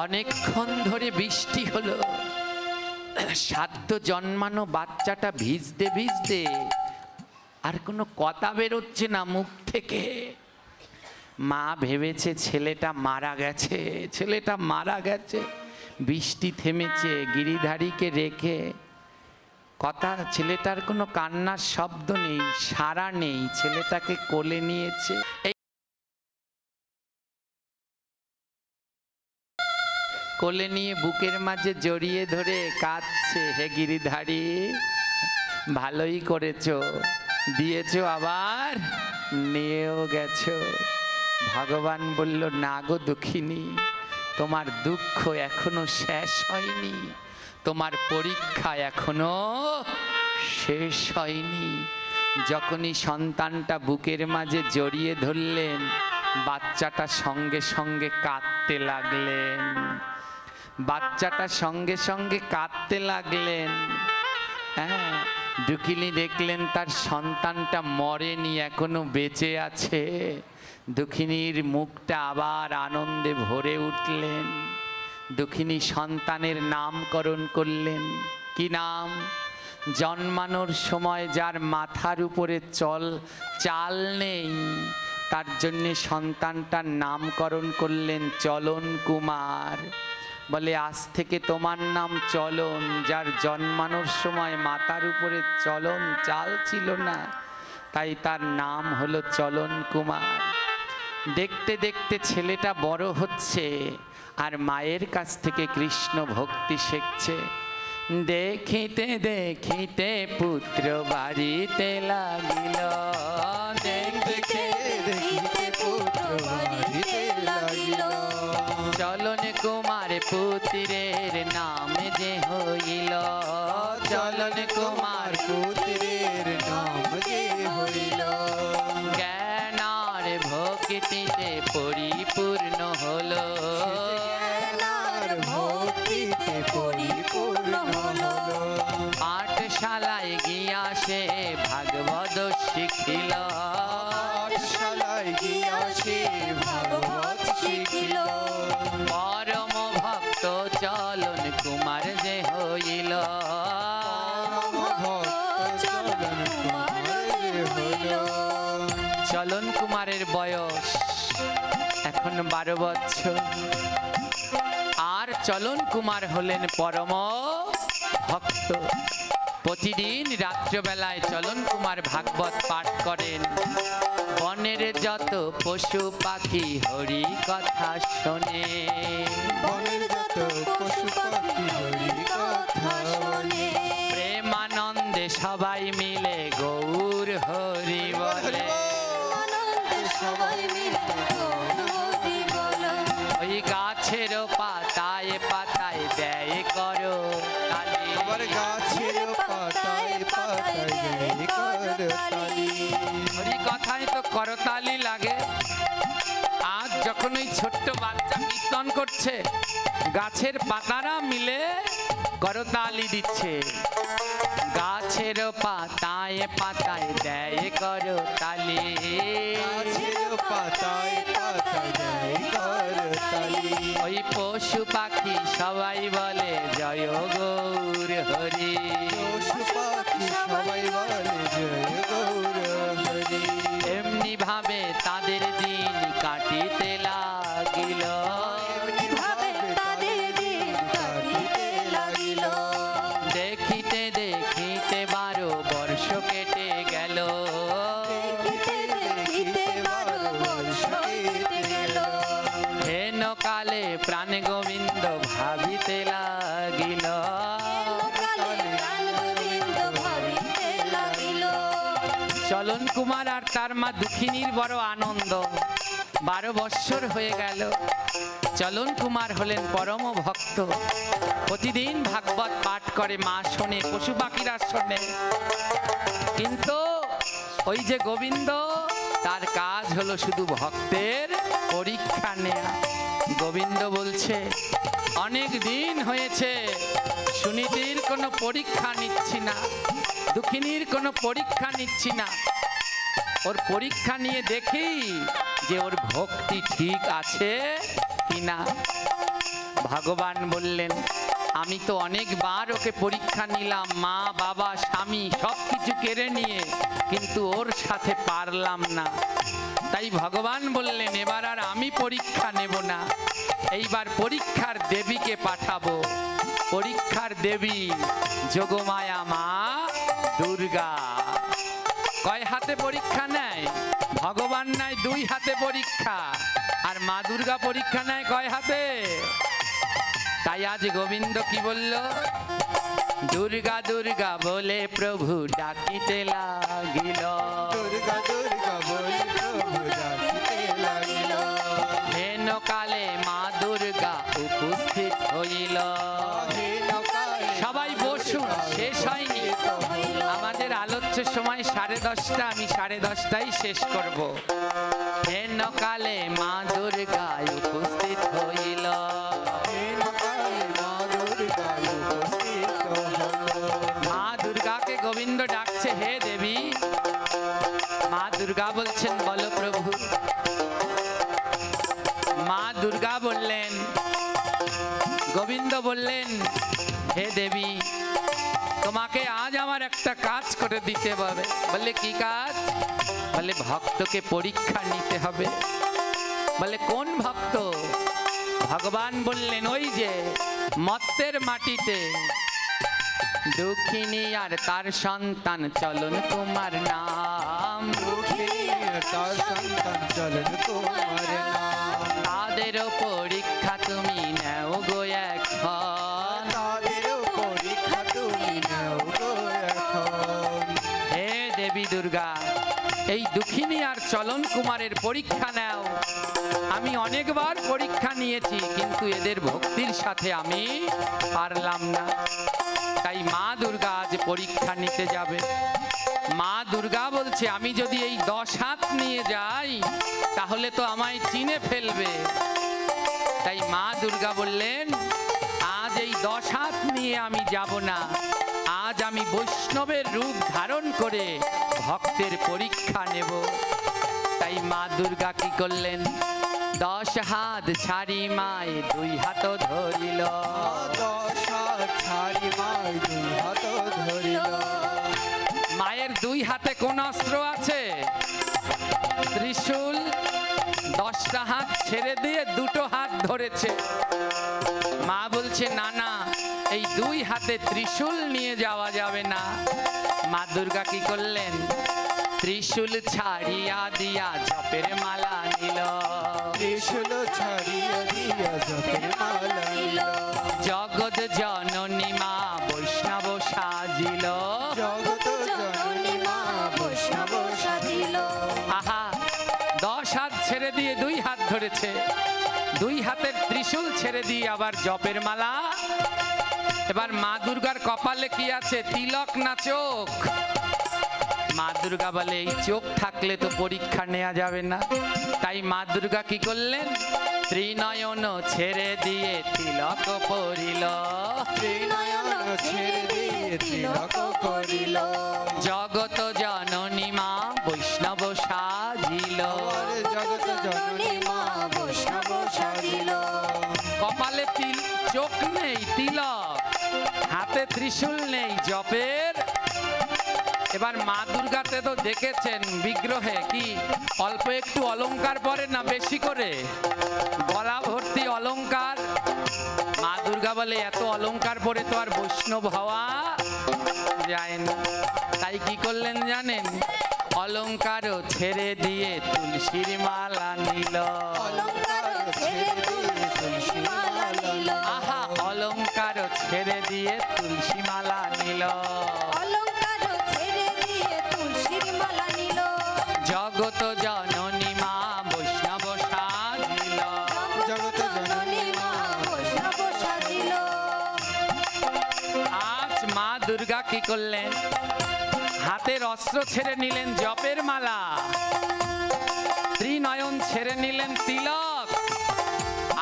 অনেকক্ষণ ধরে বৃষ্টি হলো। সাধ্য জন্মানো বাচ্চাটা ভিজতে ভিজতে আর কোনো কথা বেরোচ্ছে না মুখ থেকে। মা ভেবেছে ছেলেটা মারা গেছে, ছেলেটা মারা গেছে। বৃষ্টি থেমেছে, গিরিধারীকে রেখে কথা, ছেলেটার কোনো কান্নার শব্দ নেই, সাড়া নেই। ছেলেটাকে কোলে নিয়েছে। কোলে নিয়ে বুকের মাঝে জড়িয়ে ধরে কাঁদছে, হে গিরিধারী, ভালোই করেছো, দিয়েছো আবার নিয়েও গেছো। ভগবান বলল, না গো দুঃখিনী, তোমার দুঃখ এখনো শেষ হয়নি, তোমার পরীক্ষা এখনো শেষ হয়নি। যখনই সন্তানটা বুকের মাঝে জড়িয়ে ধরলেন, বাচ্চাটা সঙ্গে সঙ্গে কাঁদতে লাগলেন। বাচ্চাটা সঙ্গে সঙ্গে কাঁদতে লাগলেন। হ্যাঁ, দুঃখিনী দেখলেন তার সন্তানটা মরেনি, এখনো বেঁচে আছে। দুঃখিনীর মুখটা আবার আনন্দে ভরে উঠলেন। দুঃখিনী সন্তানের নামকরণ করলেন। কি নাম? জন্মানোর সময় যার মাথার উপরে চাল নেই, তার জন্যে সন্তানটার নামকরণ করলেন চলন কুমার। বলে আজ থেকে তোমার নাম চলন। যার জন্মানোর সময় মাথার উপরে চাল ছিল না, তাই তার নাম হলো চলন কুমার। দেখতে দেখতে ছেলেটা বড় হচ্ছে আর মায়ের কাছ থেকে কৃষ্ণ ভক্তি শিখছে। দেখিতে দেখিতে পুত্র বাড়িতে লাগিল, দেখিতে দেখিতে পুত্র বাড়িতে লাগিল। চলন কুমার পুত্রের নাম যে হইল, চলন কুমার পুত্রের নাম যে হইল। জ্ঞানার ভক্তিতে পরিপূর্ণ হলো, জ্ঞানার ভক্তিতে পরিপূর্ণ হলো। পাঠশালায় গিয়া সে ভাগবত শিখিল, পাঠশালায় গিয়া সে ভাগবত শিখিল। পরম ভক্ত চলন কুমার যে হইল। ভক্ত চলন কুমার যে হইল। চলন কুমারের বয়স এখন 12 বছর। আর চলন কুমার হলেন পরম ভক্ত। প্রতিদিন রাত্রবেলায় চলন কুমার ভাগবত পাঠ করেন। বনের যত পশু পাখি হরি কথা শোনে, বনের যত পশু পাখি হরি কথা শোনে। প্রেমানন্দে সবাই মিলে গৌর হরি বলে। আনন্দে সবাই মিলে হরি বলো। ওই গাছের পাতায় পাতায় দেয় করো তালি, আবার গাছের পাতায় পাতায় দেয় করতালি। হরি কথায় তো করতালি লাগে। আজ যখন ওই ছোট্ট বাচ্চা কীর্তন করছে, গাছের পাতারা মিলে করতালি দিচ্ছে। গাছের পাতায় পাতায় দেয় করতালি, গাছের পাতায় পাতায় দেয় করতালি। ওই পশু পাখি সবাই বলে জয় গৌর হরি। পশু পাখি সবাই বলে জয় গৌর হরি। এমনি ভাবে তাদের দিন কাটিতে লাগিল, ভাবে তাদের দিন কাটিতে লাগিল। দেখিতে দেখিতে 12 বর্ষ কেটে গেল। দেখিতে দেখিতে 12 বর্ষ কেটে গেল। হেন কালে প্রাণ গোবিন্দ ভাবিতে লাগিল, কালে প্রাণ গোবিন্দ ভাবিতে লাগিল। চলন কুমার আর তার মা দুঃখিনীর বড় আনন্দ। 12 বৎসর হয়ে গেল। চলন কুমার হলেন পরম ভক্ত। প্রতিদিন ভাগবত পাঠ করে, মা শোনে, পশু পাখিরা শোনে। কিন্তু ওই যে গোবিন্দ, তার কাজ হলো শুধু ভক্তের পরীক্ষা নেয়া। গোবিন্দ বলছে অনেক দিন হয়েছে সুনীতির কোনো পরীক্ষা নিচ্ছি না, দুঃখিনীর কোনো পরীক্ষা নিচ্ছি না। ওর পরীক্ষা নিয়ে দেখি যে ওর ভক্তি ঠিক আছে কিনা। ভগবান বললেন আমি তো অনেকবার ওকে পরীক্ষা নিলাম, মা বাবা স্বামী সব কিছু কেড়ে নিয়ে, কিন্তু ওর সাথে পারলাম না। তাই ভগবান বললেন এবার আর আমি পরীক্ষা নেব না, এইবার পরীক্ষার দেবীকে পাঠাবো। পরীক্ষার দেবী যোগমায়া মা দুর্গা। কয় হাতে পরীক্ষা নেয়? ভগবান নেয় 2 হাতে পরীক্ষা, আর মা দুর্গা পরীক্ষা নেয় কয় হাতে? তাই আজ গোবিন্দ কি বলল? দুর্গা দুর্গা বলে প্রভু ডাকিতে লাগিল, দুর্গা দুর্গা বলে প্রভু ডাকিতে লাগিল। হেন কালে মা দুর্গা উপস্থিত হইল। হেন কালে সবাই বসুন, শেষ হয়নি। আমাদের আলোচ্য সময় 10:30, আমি 10:30টাই শেষ করব। হেন কালে মা দুর্গা উপস্থিত হইল। হেন কালে মা দুর্গা উপস্থিত হল। মা দুর্গাকে গোবিন্দ ডাকছে, হে দেবী। মা দুর্গা বলছেন বলো প্রভু। মা দুর্গা বললেন, গোবিন্দ বললেন হে দেবী তোমাকে আজ আমার একটা কাজ করে দিতে হবে। বলে কি কাজ? বলে ভক্তকে পরীক্ষা নিতে হবে। বলে কোন ভক্ত? ভগবান বললেন ওই যে মর্তের মাটিতে দুঃখিনী আর তার সন্তান চলন কুমার নাম, তার সন্তান চলন কুমার নাম। তাদেরও পরীক্ষা তুমি নেও গো এখন। তাদেরও পরীক্ষা তুমি নাও গো এখন। হে দেবী দুর্গা, এই দুঃখিনী আর চলন কুমারের পরীক্ষা নাও। আমি অনেকবার পরীক্ষা নিয়েছি, কিন্তু এদের ভক্তির সাথে আমি পারলাম না। তাই মা দুর্গা আজ পরীক্ষা নিতে যাবে। মা দুর্গা বলছে আমি যদি এই 10 হাত নিয়ে যাই তাহলে তো আমায় চিনে ফেলবে। তাই মা দুর্গা বললেন আজ এই 10 হাত নিয়ে আমি যাব না, আজ আমি বৈষ্ণবের রূপ ধারণ করে ভক্তের পরীক্ষা নেব। তাই মা দুর্গা কি করলেন? 10 হাত ছাড়ি মায় 2 হাত ধরিল। 10 হাত ছাড়ি মায় 2 হাত ধরিল। মায়ের 2 হাতে কোন অস্ত্র আছে? ত্রিশূল। 10টা হাত ছেড়ে দিয়ে 2টো হাত ধরেছে। মা বলছে না না, এই 2 হাতে ত্রিশূল নিয়ে যাওয়া যাবে না। মা দুর্গা কি করলেন? ত্রিশূল ছাড়িয়া দিয়া জপের মালা নিল। ত্রিশূল ছাড়িয়া দিয়া জপের মালা নিল। জগৎ জননী মা বৈষ্ণব সাজিল। জগৎ জননী মা বৈষ্ণব সাজিল। আহা, 10 হাত ছেড়ে দিয়ে 2 হাত ধরেছে। 2 হাতের ত্রিশূল ছেড়ে দিয়ে আবার জপের মালা। এবার মা দুর্গার কপালে কি আছে? তিলক না চোখ? মা দুর্গা বলে এই চোখ থাকলে তো পরীক্ষা নেওয়া যাবে না। তাই মা দুর্গা কি করলেন? ত্রিনয়ন ছেড়ে দিয়ে তিলক পরিল। ত্রিনয়ন ছেড়ে দিয়ে তিলক করিল। জগত জননী মা বৈষ্ণব সাজিল। জগৎ জননী মা বৈষ্ণব সাজিল। কপালে চোখ নেই তিলক, হাতে ত্রিশূল নেই জপের। এবার মা দুর্গাতে তো দেখেছেন বিগ্রহে কি অল্প একটু অলংকার পরে না বেশি করে? গলা ভর্তি অলংকার। মা দুর্গা বলে এত অলংকার পরে তো আর বৈষ্ণব হওয়া যায় না। তাই কি করলেন জানেন? অলংকার ছেড়ে দিয়ে তুলসীর মালা নিল। অলংকার ছেড়ে তুলসী মালা নিল। আহা, অলংকার ছেড়ে দিয়ে তুলসী মালা নিল। অলংকার ছেড়ে দিয়ে তুলসীর মালা নিল। জগত জননী মা বৈষ্ণব সাজিল। জগৎ জননী মা বৈষ্ণব সাজিল। আজ মা দুর্গা কি করলেন? হাতের অস্ত্র ছেড়ে নিলেন জপের মালা, ত্রিনয়ন ছেড়ে নিলেন তিলক,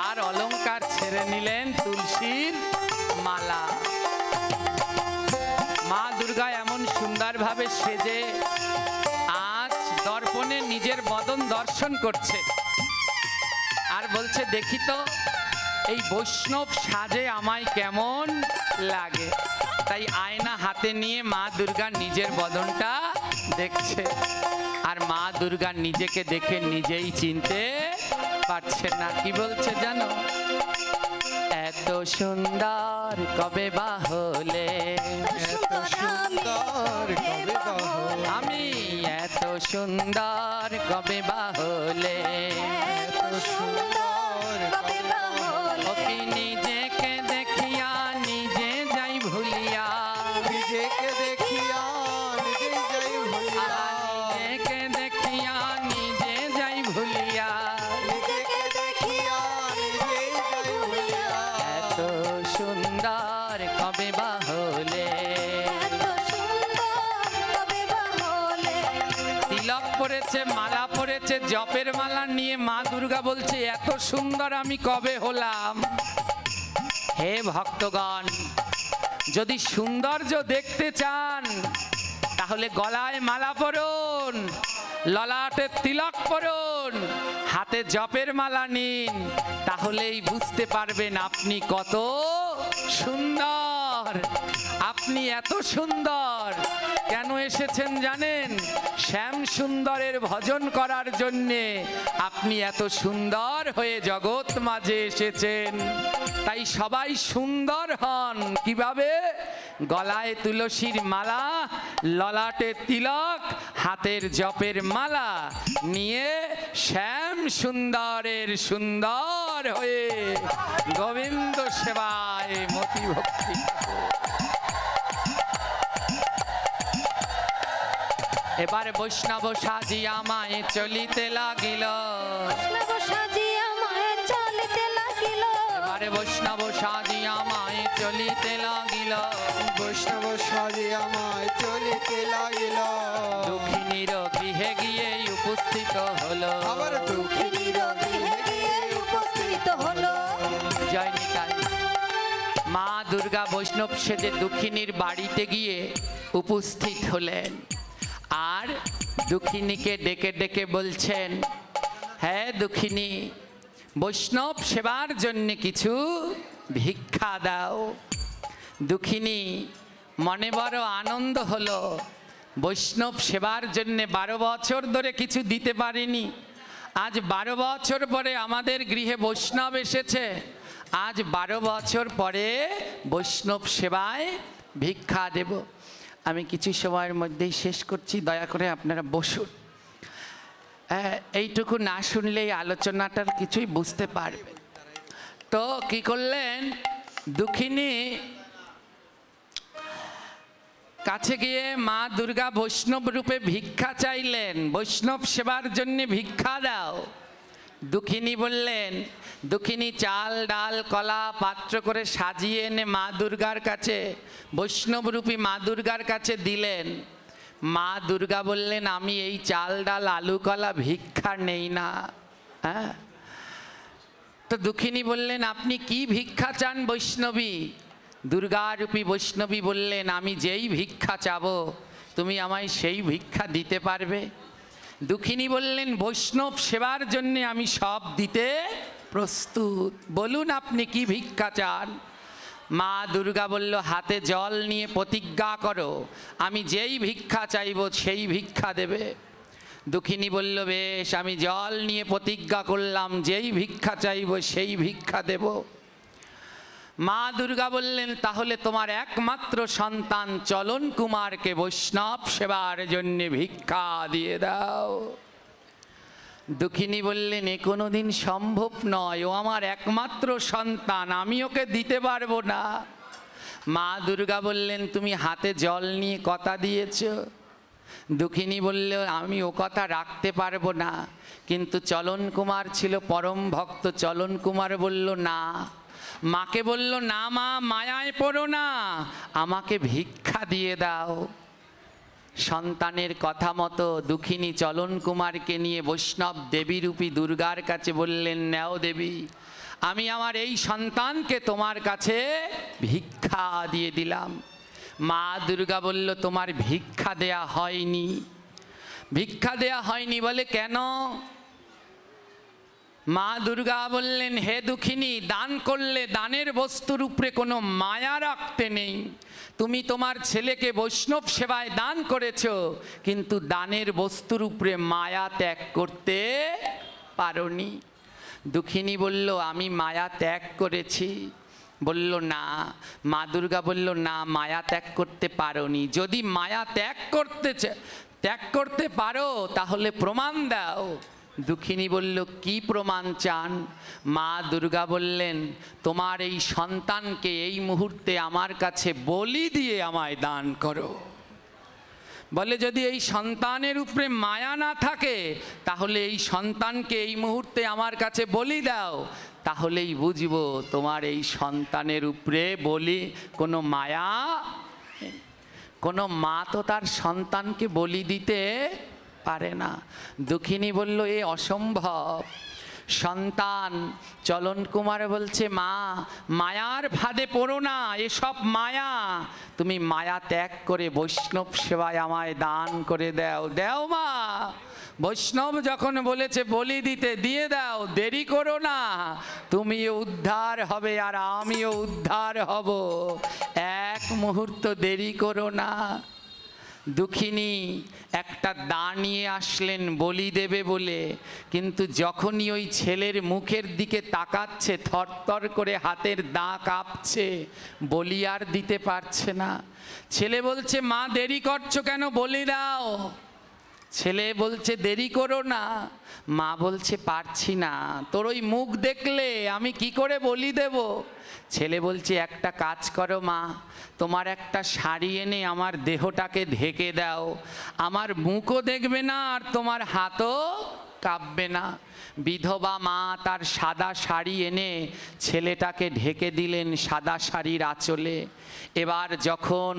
আর অলংকার ছেড়ে নিলেন তুলসীর মালা। মা দুর্গা এমন সুন্দরভাবে সেজে আজ দর্পণে নিজের বদন দর্শন করছে আর বলছে দেখি তো এই বৈষ্ণব সাজে আমায় কেমন লাগে। তাই আয়না হাতে নিয়ে মা দুর্গা নিজের বদনটা দেখছে, আর মা দুর্গা নিজেকে দেখে নিজেই চিনতে পারছে না। কি বলছে জানো? এত সুন্দর কবে বা হলে, এত সুন্দর কবে বা হলে, আমি এত সুন্দর কবে বা হলে, এত সুন্দর কবে বা হলে, ওকে নিজেকে দেখিয়া নিজে যাই ভুলিয়া, নিজেকে দেখিয়া নিজে যাই ভুলিয়া, নিজেকে দেখিয়া নিজে যাই ভুলিয়া, নিজেকে দেখিয়া নিজে যাই ভুলিয়া, এত সুন্দর কবে বা হলে। এত সুন্দর কবে বা হলে। তিলক পড়েছে, মালা পড়েছে, জপের মালা নিয়ে মা দুর্গা বলছে এত সুন্দর আমি কবে হলাম। হে ভক্তগণ, যদি সৌন্দর্য দেখতে চান তাহলে গলায় মালা পরুন, ললাটে তিলক পরুন, হাতে জপের মালা নিন, তাহলেই বুঝতে পারবেন আপনি কত সুন্দর। আপনি এত সুন্দর কেন এসেছেন জানেন? শ্যাম সুন্দরের ভজন করার জন্যে আপনি এত সুন্দর হয়ে জগৎ মাঝে এসেছেন। তাই সবাই সুন্দর হন। কিভাবে? গলায় তুলসীর মালা, ললাটে তিলক, হাতের জপের মালা নিয়ে শ্যাম সুন্দরের সুন্দর হয়ে গোবিন্দ সেবায় মতি ভক্তি। এবার বৈষ্ণব সাজিয়া মায়ে চলিতে লাগিল, বৈষ্ণব সাজিয়া মায়ের চলিতে লাগিল, এবারে বৈষ্ণব সাজিয়া মায়ে চলিতে লাগিল, বৈষ্ণব সাজিয়া মায় চলিতে লাগিল। দুঃখিনীর গৃহে গিয়ে উপস্থিত হলো, আবার দুঃখিনীর গৃহে গিয়ে উপস্থিত হলো। জয় নিতাই। মা দুর্গা বৈষ্ণব সেজে দুঃখিনীর বাড়িতে গিয়ে উপস্থিত হলেন। আর দুঃখিনীকে ডেকে ডেকে বলছেন, হ্যাঁ দুঃখিনী, বৈষ্ণব সেবার জন্য কিছু ভিক্ষা দাও। দুঃখিনী মনে বড় আনন্দ হলো, বৈষ্ণব সেবার জন্যে 12 বছর ধরে কিছু দিতে পারিনি, আজ 12 বছর পরে আমাদের গৃহে বৈষ্ণব এসেছে, আজ 12 বছর পরে বৈষ্ণব সেবায় ভিক্ষা দেব। আমি কিছু সময়ের মধ্যেই শেষ করছি, দয়া করে আপনারা বসুন। এইটুকু না শুনলেই আলোচনাটার কিছুই বুঝতে পারবে। তো কি করলেন, দুঃখিনী কাছে গিয়ে মা দুর্গা বৈষ্ণব রূপে ভিক্ষা চাইলেন, বৈষ্ণব সেবার জন্য ভিক্ষা দাও। দুঃখিনী বললেন, দুঃখিনী চাল ডাল কলা পাত্র করে সাজিয়ে এনে মা দুর্গার কাছে, বৈষ্ণবরূপী মা দুর্গার কাছে দিলেন। মা দুর্গা বললেন, আমি এই চাল ডাল আলু কলা ভিক্ষা নেই না। হ্যাঁ, তো দুঃখিনী বললেন, আপনি কি ভিক্ষা চান বৈষ্ণবী? দুর্গারূপী বৈষ্ণবী বললেন, আমি যেই ভিক্ষা চাবো তুমি আমায় সেই ভিক্ষা দিতে পারবে? দুঃখিনী বললেন, বৈষ্ণব সেবার জন্যে আমি সব দিতে প্রস্তুত, বলুন আপনি কি ভিক্ষা চান? মা দুর্গা বলল, হাতে জল নিয়ে প্রতিজ্ঞা করো, আমি যেই ভিক্ষা চাইব সেই ভিক্ষা দেবে। দুঃখিনী বলল, বেশ, আমি জল নিয়ে প্রতিজ্ঞা করলাম, যেই ভিক্ষা চাইব সেই ভিক্ষা দেব। মা দুর্গা বললেন, তাহলে তোমার একমাত্র সন্তান চলন কুমারকে বৈষ্ণব সেবার জন্য ভিক্ষা দিয়ে দাও। দুঃখিনী বললেন, এ কোনোদিন সম্ভব নয়, ও আমার একমাত্র সন্তান, আমি ওকে দিতে পারবো না। মা দুর্গা বললেন, তুমি হাতে জল নিয়ে কথা দিয়েছ। দুঃখিনী বলল, আমি ও কথা রাখতে পারবো না। কিন্তু চলন কুমার ছিল পরম ভক্ত, চলন কুমার বলল, না। মাকে বলল, না মা, মায়ায় পড়ো না, আমাকে ভিক্ষা দিয়ে দাও। সন্তানের কথা মতো দুঃখিনী চলন কুমারকে নিয়ে বৈষ্ণব দেবীরূপী দুর্গার কাছে বললেন, নেও দেবী, আমি আমার এই সন্তানকে তোমার কাছে ভিক্ষা দিয়ে দিলাম। মা দুর্গা বলল, তোমার ভিক্ষা দেয়া হয়নি। ভিক্ষা দেয়া হয়নি বলে কেন? মা দুর্গা বললেন, হে দুঃখিনী, দান করলে দানের বস্তুর উপরে কোনো মায়া রাখতে নেই। তুমি তোমার ছেলেকে বৈষ্ণব সেবায় দান করেছো, কিন্তু দানের বস্তুর উপরে মায়া ত্যাগ করতে পারোনি। দুঃখিনী বলল, আমি মায়া ত্যাগ করেছি। বলল না। মা দুর্গা বলল, না, মায়া ত্যাগ করতে পারোনি। যদি মায়া ত্যাগ করতে পারো তাহলে প্রমাণ দাও। দুঃখিনী বলল, কি প্রমাণ চান? মা দুর্গা বললেন, তোমার এই সন্তানকে এই মুহূর্তে আমার কাছে বলি দিয়ে আমায় দান করো। বলে, যদি এই সন্তানের উপরে মায়া না থাকে তাহলে এই সন্তানকে এই মুহূর্তে আমার কাছে বলি দাও, তাহলেই বুঝবো তোমার এই সন্তানের উপরে বলি কোনো মায়া। কোনো মা তো তার সন্তানকে বলি দিতে পারে না। দুঃখিনী বলল, এ অসম্ভব। সন্তান চলন কুমার বলছে, মা মায়ার ফাঁদে পড়ো না, এসব মায়া, তুমি মায়া ত্যাগ করে বৈষ্ণব সেবায় আমায় দান করে দাও। দাও মা, বৈষ্ণব যখন বলেছে বলি দিতে, দিয়ে দাও, দেরি করো না, তুমিও উদ্ধার হবে আর আমিও উদ্ধার হব, এক মুহূর্ত দেরি করো না। দুঃখিনী একটা দা নিয়ে আসলেন বলি দেবে বলে, কিন্তু যখনই ওই ছেলের মুখের দিকে তাকাচ্ছে থরথর করে হাতের দা কাঁপছে, বলি আর দিতে পারছে না। ছেলে বলছে, মা দেরি করছো কেন, বলি দাও। ছেলে বলছে, দেরি করো না। মা বলছে, পারছি না, তোর ওই মুখ দেখলে আমি কি করে বলি দেব। ছেলে বলছে, একটা কাজ করো মা, তোমার একটা শাড়ি এনে আমার দেহটাকে ঢেকে দাও, আমার মুখও দেখবে না আর তোমার হাতও কাঁপবে না। বিধবা মা তার সাদা শাড়ি এনে ছেলেটাকে ঢেকে দিলেন সাদা শাড়ির আঁচলে। এবার যখন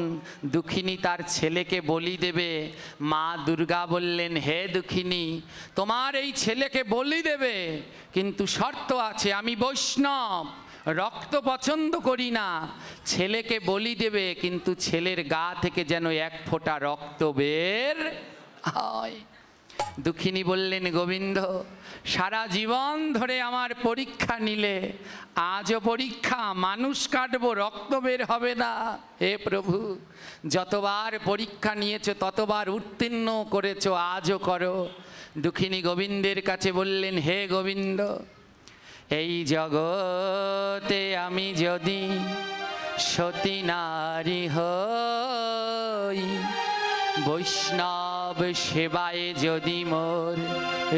দুঃখিনী তার ছেলেকে বলি দেবে, মা দুর্গা বললেন, হে দুঃখিনী, তোমার এই ছেলেকে বলি দেবে, কিন্তু শর্ত আছে, আমি বৈষ্ণব, রক্ত পছন্দ করি না। ছেলেকে বলি দেবে, কিন্তু ছেলের গা থেকে যেন এক ফোঁটা রক্ত বের হয়। দুঃখিনী বললেন, গোবিন্দ, সারা জীবন ধরে আমার পরীক্ষা নিলে, আজও পরীক্ষা, মানুষ কাটবো, রক্ত বের হবে না। হে প্রভু, যতবার পরীক্ষা নিয়েছো ততবার উত্তীর্ণ করেছো, আজও করো। দুঃখিনী গোবিন্দের কাছে বললেন, হে গোবিন্দ, এই জগতে আমি যদি সতী নারী হই, বৈষ্ণব সেবায় যদি মোর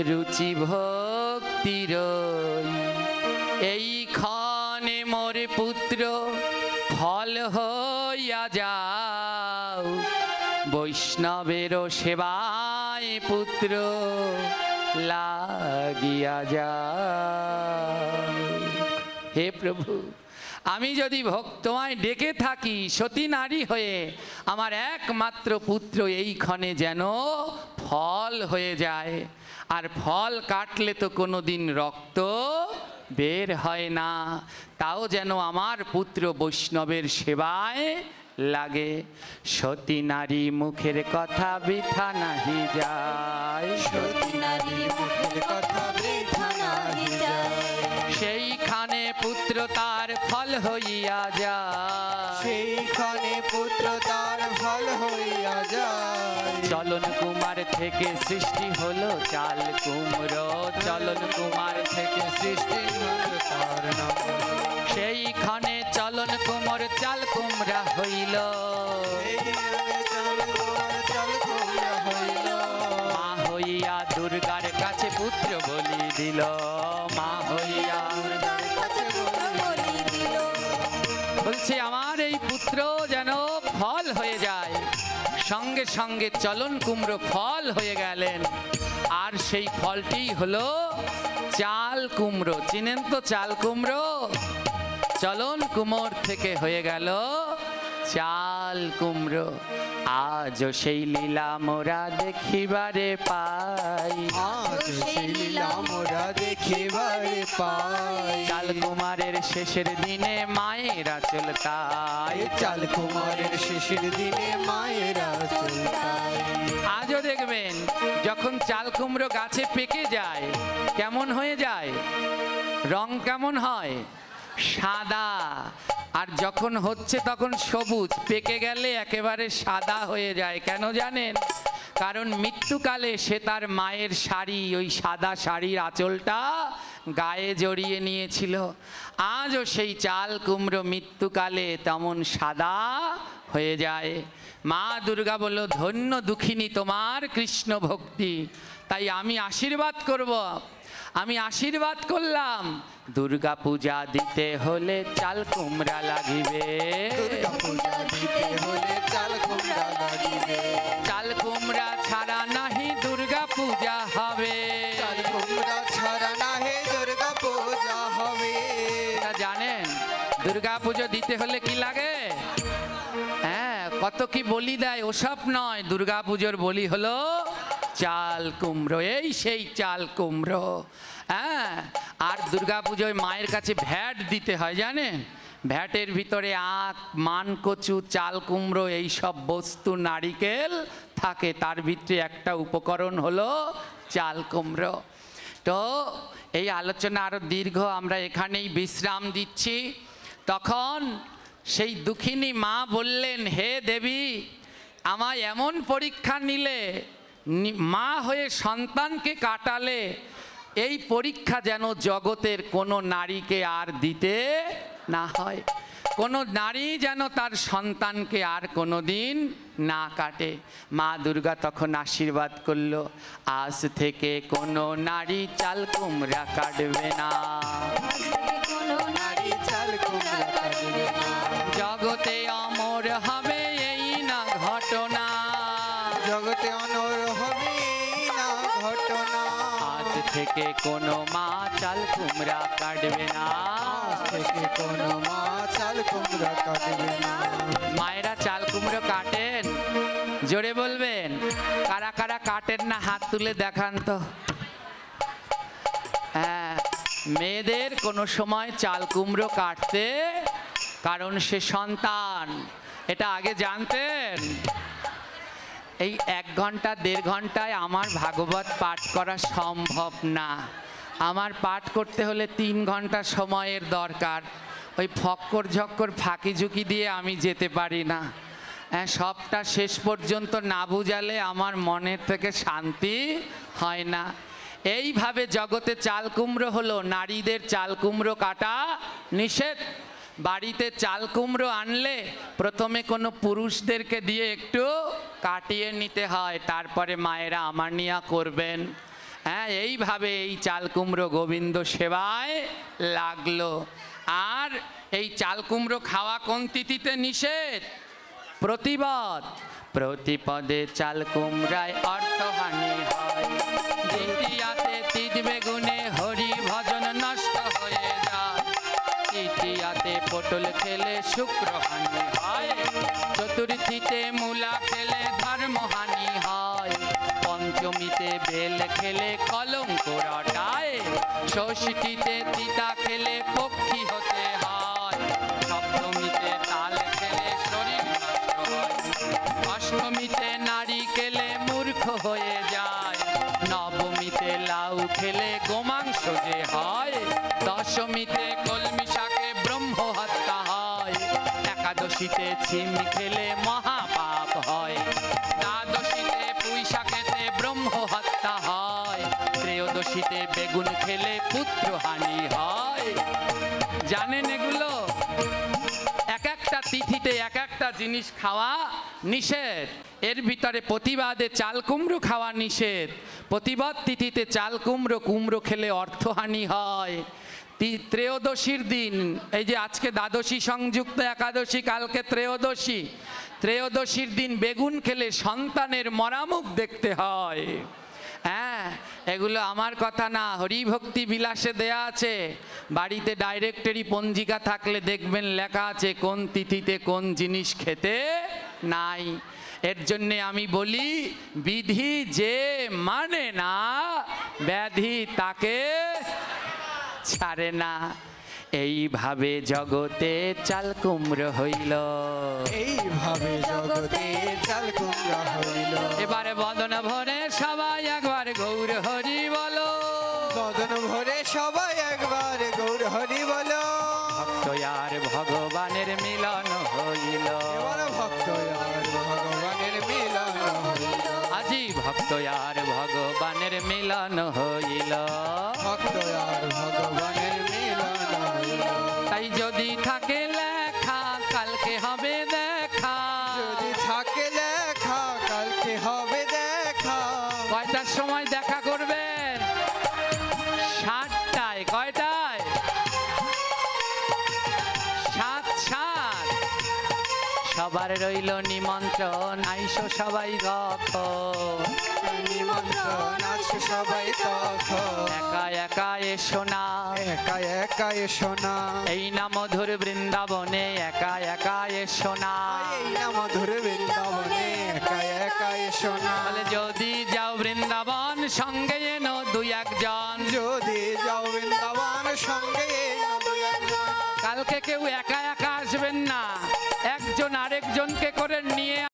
রুচি ভক্তি রই, এই ক্ষণে মোর পুত্র ফল হইয়া যাও, বৈষ্ণবেরও সেবায় পুত্র লাগিয়া যাও। হে প্রভু, আমি যদি তোমায় ডেকে থাকি সতী নারী হয়ে, আমার একমাত্র পুত্র এই ক্ষণে যেন ফল হয়ে যায়। আর ফল কাটলে তো কোনো দিন রক্ত বের হয় না, তাও যেন আমার পুত্র বৈষ্ণবের সেবায় লাগে। সতী নারী মুখের কথা বৃথা নাহি যায়, সতী নারী মুখের কথা বৃথা নাহি যায়, সেইখানে পুত্র তার ফল হইয়া যায়, সেইখানে পুত্র তার ফল হইয়া যায়। চলন কুমার থেকে সৃষ্টি হলো চাল কুমড়ো, চলন কুমার থেকে সৃষ্টি হলো তার নাম সেইখানে চলন কুমার চাল কুমড়া হইল, মা হইয়া দুর্গার কাছে পুত্র বলি দিল, মা হইয়া দুর্গার কাছে পুত্র বলি দিল। বলছে আমার এই পুত্র যেন ফল হয়ে যায়। সঙ্গে সঙ্গে চলন কুমড়ো ফল হয়ে গেলেন, আর সেই ফলটি হলো চাল কুমড়ো। চিনেন তো চাল কুমড়ো? চলন কুমোর থেকে হয়ে গেল চাল কুমড়ো। আজও সেই লীলা মোরা দেখিবারে পাই, আজ সেই লীলা মোরা দেখিবারে পাই। চাল কুমারের শেষের দিনে মায়েরা চলতাই, চাল কুমারের শেষের দিনে মায়েরা চলতাই। আজও দেখবেন যখন চাল কুমড়ো গাছে পেকে যায় কেমন হয়ে যায়, রং কেমন হয়, সাদা। আর যখন হচ্ছে তখন সবুজ, পেকে গেলে একেবারে সাদা হয়ে যায়। কেন জানেন? কারণ মৃত্যুকালে সে তার মায়ের শাড়ি, ওই সাদা শাড়ির আঁচলটা গায়ে জড়িয়ে নিয়েছিল। আজও সেই চাল কুমড়ো মৃত্যুকালে তেমন সাদা হয়ে যায়। মা দুর্গা বলল, ধন্য দুঃখিনী তোমার কৃষ্ণ ভক্তি, তাই আমি আশীর্বাদ করব। আমি আশীর্বাদ করলাম, দুর্গা পূজা দিতে হলে চাল কুমড়া লাগিবে, দুর্গা পূজা দিতে হলে চাল কুমড়া লাগিবে, চাল কুমড়া ছাড়া নাহি দুর্গা পূজা হবে, চাল কুমড়া ছাড়া নাহি দুর্গা পূজা হবে। এটা জানেন দুর্গা পুজো দিতে হলে কি লাগে? হ্যাঁ, কত কি বলি দেয়, ওসব নয়। দুর্গা পুজোর বলি হলো চাল কুমড়ো, এই সেই চাল কুমড়ো। হ্যাঁ, আর দুর্গাপুজোয় মায়ের কাছে ভ্যাট দিতে হয় জানেন, ভ্যাটের ভিতরে আখ, মানকচু, চাল কুমড়ো এই সব বস্তু, নারিকেল থাকে, তার ভিতরে একটা উপকরণ হলো চাল কুমড়ো। তো এই আলোচনা আরো দীর্ঘ, আমরা এখানেই বিশ্রাম দিচ্ছি। তখন সেই দুঃখিনী মা বললেন, হে দেবী, আমায় এমন পরীক্ষা নিলে, মা হয়ে সন্তানকে কাটালে, এই পরীক্ষা যেন জগতের কোনো নারীকে আর দিতে না হয়, কোনো নারী যেন তার সন্তানকে আর কোনো দিন না কাটে। মা দুর্গা তখন আশীর্বাদ করল, আজ থেকে কোনো নারী চাল কুমড়া কাটবে না, কোনো নারী চাল কুমড়া কাটবে না। জগতে অমর হবে এই না ঘটনা, জগতে অনর হবে না ঘটনা। আজ থেকে কোনো মা চাল কুমড়া কাটবে না, আজ থেকে কোনো মা চাল কুমড়া কাটবে না। মায়েরা চাল কুমড়ো কাটেন? জোরে বলবেন। কারা কারা কাটেন না হাত তুলে দেখান তো। হ্যাঁ, মেয়েদের কোনো সময় চাল কুমড়ো কাটতে, কারণ সে সন্তান। এটা আগে জানতেন? এই 1 ঘন্টা 1.5 ঘন্টায় আমার ভাগবত পাঠ করা সম্ভব না। আমার পাঠ করতে হলে 3 ঘন্টা সময়ের দরকার। ওই ফক্কর ঝক্কর ফাঁকি ঝুঁকি দিয়ে আমি যেতে পারি না। হ্যাঁ, সবটা শেষ পর্যন্ত না বুঝালে আমার মনের থেকে শান্তি হয় না। এইভাবে জগতে চাল কুমড়ো হলো, নারীদের চাল কুমড়ো কাটা নিষেধ। বাড়িতে চাল কুমড়ো আনলে প্রথমে কোনো পুরুষদেরকে দিয়ে একটু কাটিয়ে নিতে হয়, তারপরে মায়েরা আমানিয়া করবেন। হ্যাঁ, এইভাবে এই চাল কুমড়ো গোবিন্দ সেবায় লাগলো। আর এই চাল কুমড়ো খাওয়া কোন তিথিতে নিষেধ? প্রতিপদ। প্রতিপদে চাল কুমড়ায় অর্থহানি হয়, দ্বিতীয়াতে তিজ বেগুনে হরি ভজন নষ্ট হয়ে যায়, তৃতীয়াতে পটল খেলে শুক্রহানি হয়, চতুর্থীতে মূলা খেলে ধর্মহানি হয়, পঞ্চমীতে বেল খেলে কলঙ্ক রটায়, ষষ্ঠীতে তিতা খেলে পক্ষী হতে হয়, সপ্তমীতে তাল খেলে শরীর নষ্ট হয়, অষ্টমীতে নারী খেলে মূর্খ হয়ে যায়, নবমীতে লাউ খেলে গোমাংস যে হয়, দশমীতে কলমি শাকে ব্রহ্ম হত্যা হয়, একাদশীতে ছিম খেলে মহাপাপ হয়, দ্বাদশীতে পুঁই শাকেতে ব্রহ্ম হত্যা হয়, ত্রয়োদশীতে বেগুন খেলে পুত্রহানি হয়। জানেন এগুলো? এক একটা তিথিতে এক একটা জিনিস খাওয়া নিষেধ। এর ভিতরে প্রতিবাদে চাল কুমড়ো খাওয়া নিষেধ। প্রতিবাদ তিথিতে চাল কুমড়ো খেলে অর্থহানি হয়। ত্রয়োদশীর দিন, এই যে আজকে দ্বাদশী সংযুক্ত একাদশী, কালকে ত্রয়োদশী, ত্রয়োদশীর দিন বেগুন খেলে সন্তানের মরামুখ দেখতে হয়। হ্যাঁ, এগুলো আমার কথা না, হরিভক্তি বিলাসে দেয়া আছে। বাড়িতে ডাইরেক্টরি পঞ্জিকা থাকলে দেখবেন লেখা আছে কোন তিথিতে কোন জিনিস খেতে নাই। এর জন্যে আমি বলি, বিধি যে মানে না, ব্যাধি তাকে ছাড়ে না। এইভাবে জগতে চাল কুমড়ো হইল, এইভাবে জগতে চাল কুমড়া হইল। এবারে বদন ভরে সবাই একবার গৌর হরি বলো, বদন ভরে সবাই একবার গৌর হরি বলো। ভক্ত আর ভগবানের মিলন হইল, এবার ভক্ত আর ভগবানের মিলন হইল। আজি ভক্ত আর ভগবানের মিলন হইল, ভক্ত আর ভগবানের মিলন হইল। তাই যদি থাকে লেখা কালকে হবে দেখা, যদি থাকে লেখা কালকে হবে দেখা। কয়টার সময় দেখা করবেন? 7টায়। কয়টায়? 7:7। সবার রইল নিমন্ত্রণ, আইসো সবাই তখন, নিমন্ত্রণ আছে সবাই তখন। একা একা এসো না, একা একা এসো না, এই না মধুর বৃন্দাবনে, একা একা এসো না। এই না মধুর বৃন্দাবনে, একা একা এসো না। বলে যদি যাও বৃন্দাবনে সঙ্গে এনো দুই একজন।